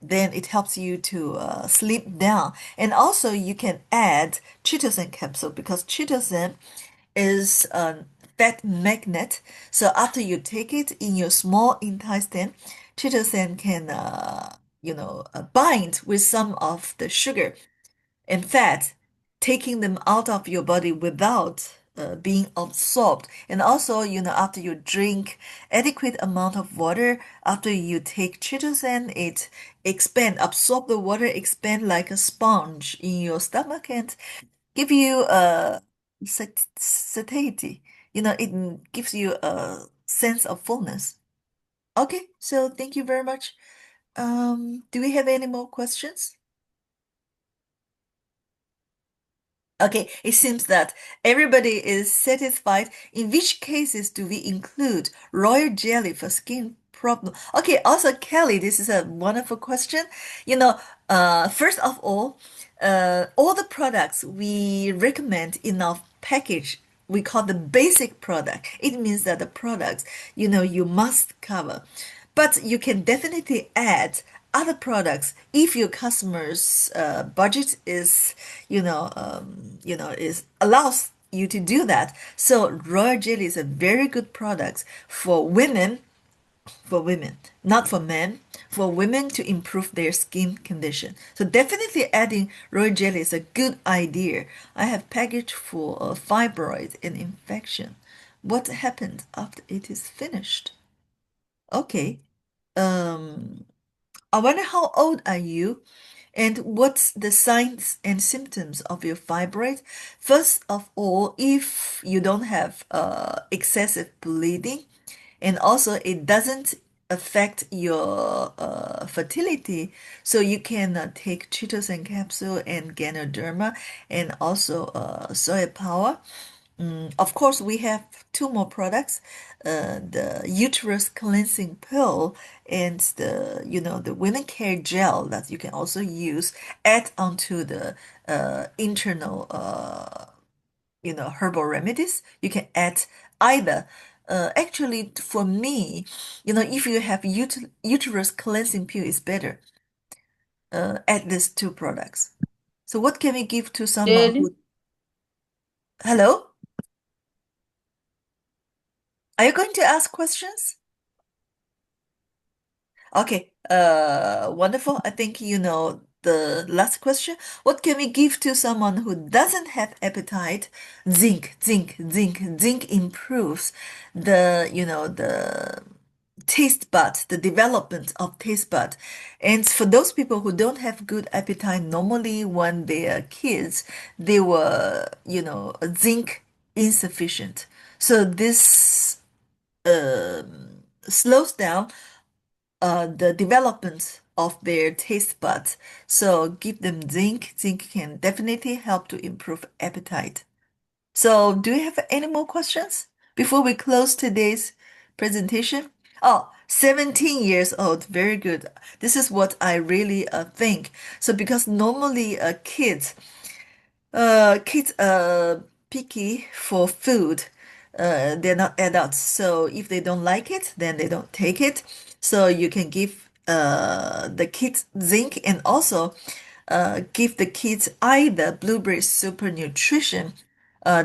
then it helps you to sleep down. And also you can add chitosan capsule, because chitosan is a fat magnet. So after you take it in your small intestine, chitosan can, bind with some of the sugar and fat, taking them out of your body without being absorbed. And also, after you drink adequate amount of water, after you take tryptophan, it absorb the water, expand like a sponge in your stomach and give you a satiety. It gives you a sense of fullness. Okay, so thank you very much. Do we have any more questions? Okay, it seems that everybody is satisfied. In which cases do we include royal jelly for skin problem? Okay, also Kelly, this is a wonderful question. First of all the products we recommend in our package, we call the basic product. It means that the products, you must cover. But you can definitely add other products if your customers' budget is allows you to do that. So royal jelly is a very good product for women, not for men, for women to improve their skin condition. So definitely adding royal jelly is a good idea. I have package for fibroid and infection. What happened after it is finished? Okay. Um, I wonder how old are you and what's the signs and symptoms of your fibroid? First of all, if you don't have excessive bleeding and also it doesn't affect your fertility, so you can take chitosan capsule and Ganoderma and also soy power. Of course, we have two more products, the uterus cleansing pill and the women care gel that you can also use add onto the internal herbal remedies. You can add either. Actually, for me, if you have uterus cleansing pill, is better. Add these two products. So, what can we give to someone Really? who? Hello, are you going to ask questions? Okay, wonderful. I think you know the last question. What can we give to someone who doesn't have appetite? Zinc, zinc, zinc. Zinc improves the taste bud, the development of taste bud. And for those people who don't have good appetite, normally when they are kids, they were, zinc insufficient. So this slows down the development of their taste buds. So give them zinc. Zinc can definitely help to improve appetite. So do you have any more questions before we close today's presentation? Oh, 17 years old. Very good. This is what I really think. So because normally kids are picky for food. They're not adults, so if they don't like it, then they don't take it. So you can give the kids zinc and also give the kids either blueberry super nutrition.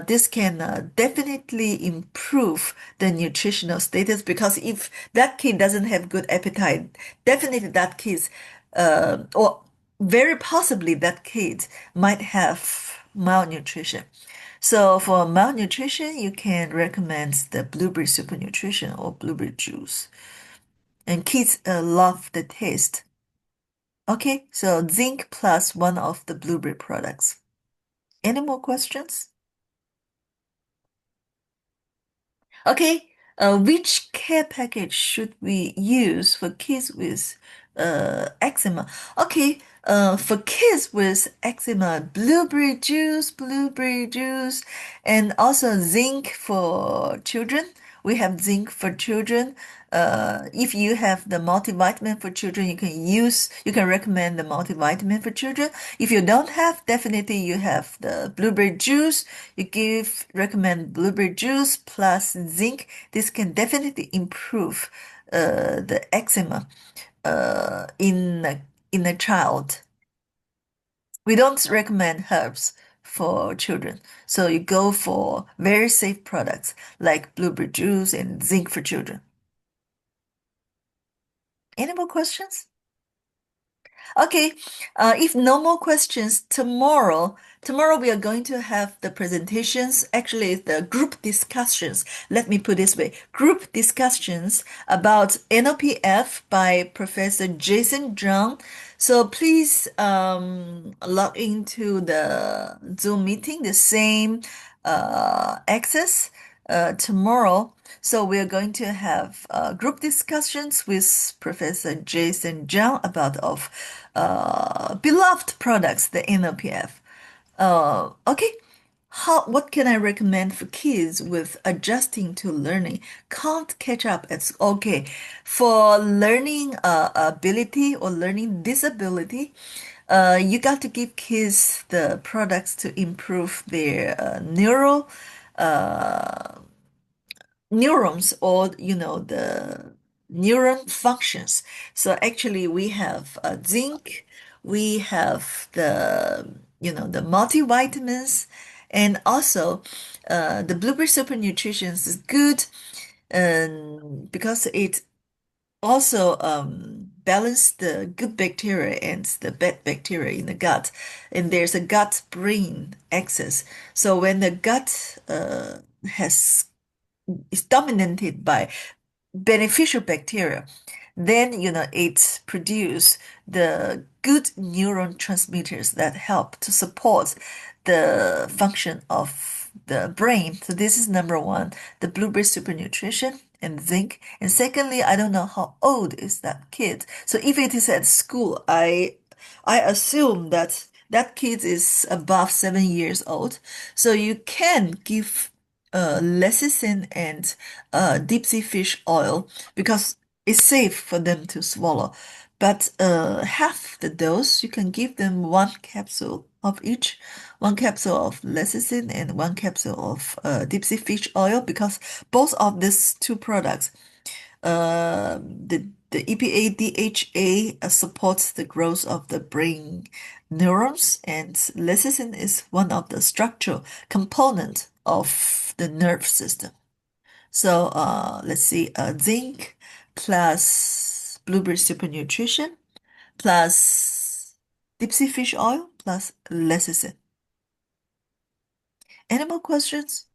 This can definitely improve the nutritional status because if that kid doesn't have good appetite, definitely that kid or very possibly that kid might have malnutrition. So for malnutrition, you can recommend the blueberry super nutrition or blueberry juice. And kids love the taste. Okay, so zinc plus one of the blueberry products. Any more questions? Okay, which care package should we use for kids with eczema? Okay, for kids with eczema, blueberry juice, and also zinc for children. We have zinc for children. If you have the multivitamin for children, you can recommend the multivitamin for children. If you don't have, definitely you have the blueberry juice. Recommend blueberry juice plus zinc. This can definitely improve the eczema in a child. We don't recommend herbs for children. So you go for very safe products like blueberry juice and zinc for children. Any more questions? Okay, if no more questions, tomorrow we are going to have the presentations, actually the group discussions. Let me put this way, group discussions about NOPF by Professor Jason Zhang. So please log into the Zoom meeting, the same access tomorrow. So we are going to have group discussions with Professor Jason Zhang about of beloved products, the NOPF. Okay, what can I recommend for kids with adjusting to learning? Can't catch up. It's okay. For learning ability or learning disability, you got to give kids the products to improve their neurons, or the neuron functions. So actually we have zinc, we have the multivitamins, and also the blueberry super nutrition is good, because it also balance the good bacteria and the bad bacteria in the gut, and there's a gut brain axis. So when the gut has is dominated by beneficial bacteria, then it produce the good neuron transmitters that help to support the function of the brain. So this is number one, the blueberry super nutrition and zinc. And secondly, I don't know how old is that kid. So if it is at school, I assume that that kid is above 7 years old. So you can give lecithin and deep sea fish oil because it's safe for them to swallow. But half the dose, you can give them one capsule of each, one capsule of lecithin and one capsule of deep sea fish oil, because both of these two products, the EPA DHA supports the growth of the brain neurons, and lecithin is one of the structural components of the nerve system. So let's see, zinc plus blueberry super nutrition plus deep sea fish oil plus lecithin. Any more questions?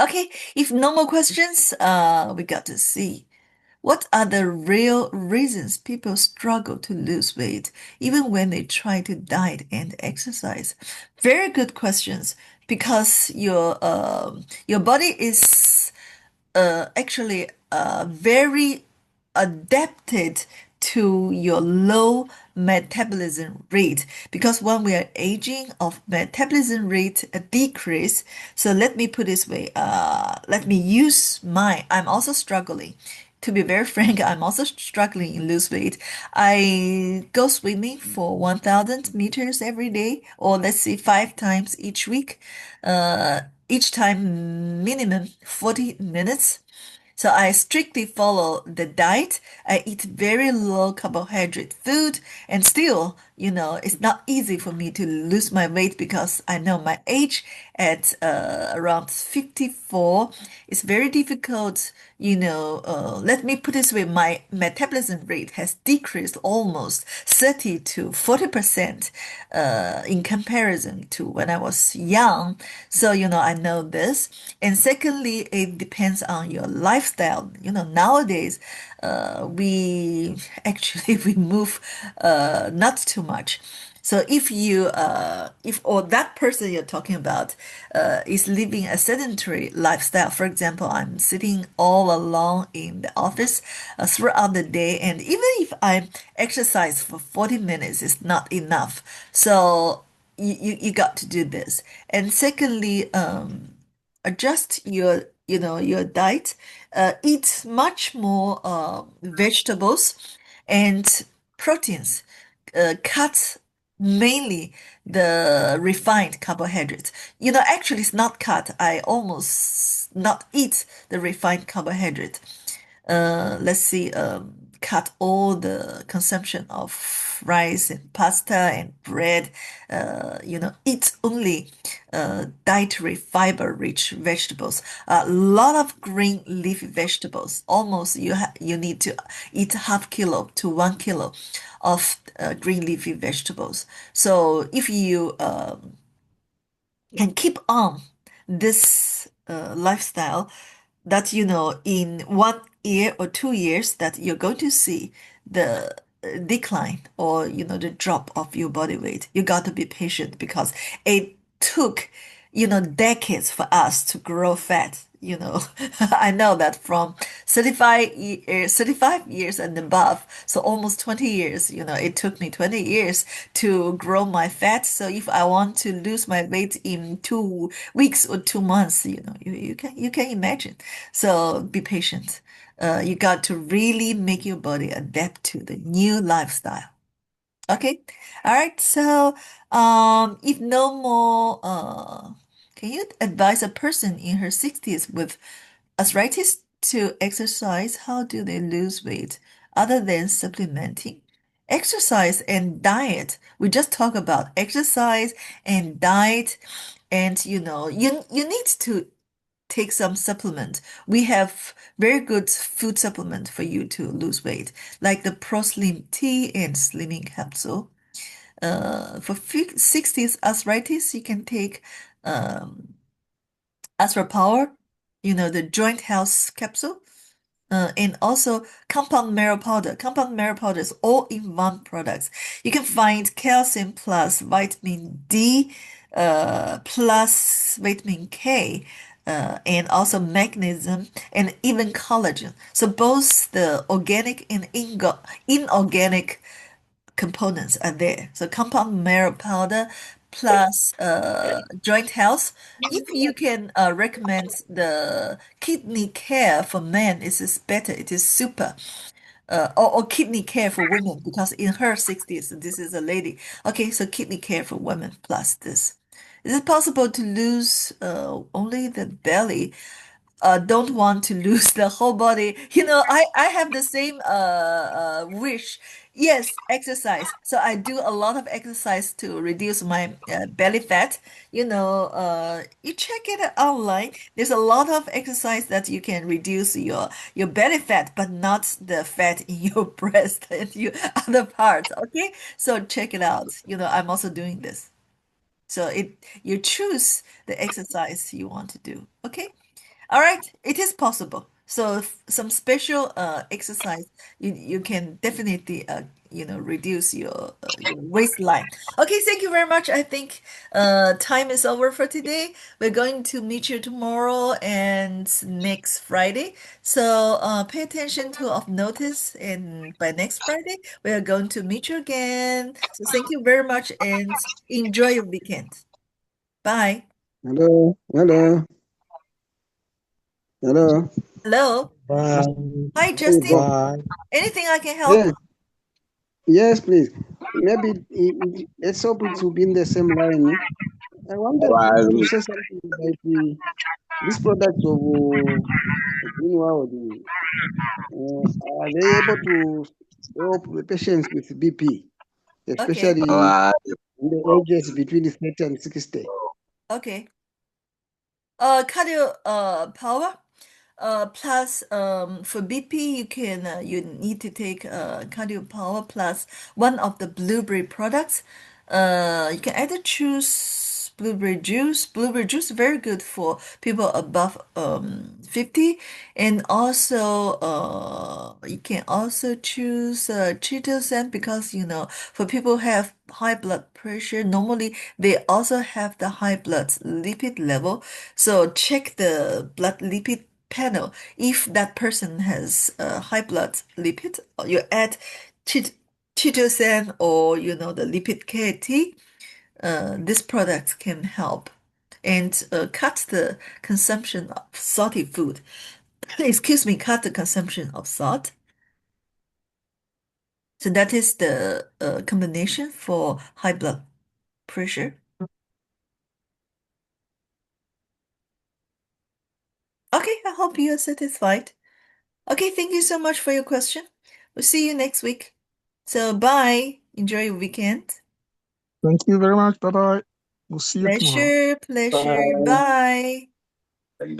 Okay, if no more questions, we got to see. What are the real reasons people struggle to lose weight even when they try to diet and exercise? Very good questions, because your body is actually very adapted to your low metabolism rate, because when we are aging, of metabolism rate decrease. So let me put this way, let me use I'm also struggling. To be very frank, I'm also struggling in lose weight. I go swimming for 1,000 meters every day, or let's say 5 times each week. Each time minimum 40 minutes. So I strictly follow the diet. I eat very low carbohydrate food, and still, it's not easy for me to lose my weight because I know my age at around 54 is very difficult. Let me put this way, my metabolism rate has decreased almost 30 to 40% in comparison to when I was young. So, I know this. And secondly, it depends on your lifestyle. Nowadays, we actually we move not too much. So if or that person you're talking about is living a sedentary lifestyle, for example, I'm sitting all alone in the office throughout the day, and even if I exercise for 40 minutes, it's not enough. So you got to do this. And secondly, adjust your diet, eat much more vegetables and proteins, cut mainly the refined carbohydrates. Actually it's not cut, I almost not eat the refined carbohydrate. Let's see, cut all the consumption of rice and pasta and bread. Eat only dietary fiber-rich vegetables. A lot of green leafy vegetables. Almost you need to eat half kilo to 1 kilo of green leafy vegetables. So if you can keep on this lifestyle, that in 1 year or 2 years that you're going to see the decline, or the drop of your body weight. You got to be patient because it took decades for us to grow fat. I know that from 35 years and above, so almost 20 years. It took me 20 years to grow my fat. So if I want to lose my weight in 2 weeks or 2 months, you can imagine. So be patient. You got to really make your body adapt to the new lifestyle. Okay. All right. So, if no more, can you advise a person in her 60s with arthritis to exercise? How do they lose weight other than supplementing? Exercise and diet. We just talk about exercise and diet, and you need to take some supplement. We have very good food supplement for you to lose weight, like the Pro Slim Tea and Slimming Capsule. For 60s arthritis, you can take um, Astra Power, the Joint Health Capsule, and also compound marrow powder. Compound marrow powder is all-in-one products. You can find calcium plus vitamin D, plus vitamin K, and also magnesium and even collagen. So both the organic and inorganic components are there. So compound marrow powder plus joint health. If you can recommend the kidney care for men, it is better. It is super. Or kidney care for women, because in her 60s, this is a lady. Okay, so kidney care for women plus this. Is it possible to lose only the belly? Don't want to lose the whole body. I have the same wish. Yes, exercise. So I do a lot of exercise to reduce my belly fat. You check it online. There's a lot of exercise that you can reduce your belly fat, but not the fat in your breast and your other parts. Okay, so check it out. I'm also doing this. So you choose the exercise you want to do. Okay. All right, it is possible. So some special exercise, you can definitely reduce your waistline. Okay, thank you very much. I think time is over for today. We're going to meet you tomorrow and next Friday. So pay attention to of notice, and by next Friday we are going to meet you again. So thank you very much and enjoy your weekend. Bye. Hello, hello, hello. Hello. Bye. Hi, How you Justin. doing? Bye. Anything I can help? Yes, yes, please. Maybe let's hope it will be in the same line. I wanted to say something about this product of green wow. Are they able to help the patients with BP, Okay. especially in the ages between 30 and 60? Okay. Cardio power. Plus, for BP, you need to take cardio power plus one of the blueberry products. You can either choose blueberry juice. Blueberry juice is very good for people above 50, and also you can also choose Cheetos, because for people who have high blood pressure, normally they also have the high blood lipid level. So check the blood lipid panel. If that person has high blood lipid, you add chit chitosan, or the lipid KT. This product can help and cut the consumption of salty food. Excuse me, cut the consumption of salt. So that is the combination for high blood pressure. Okay, I hope you are satisfied. Okay, thank you so much for your question. We'll see you next week. So bye. Enjoy your weekend. Thank you very much. Bye-bye. We'll see you tomorrow. Pleasure. Bye.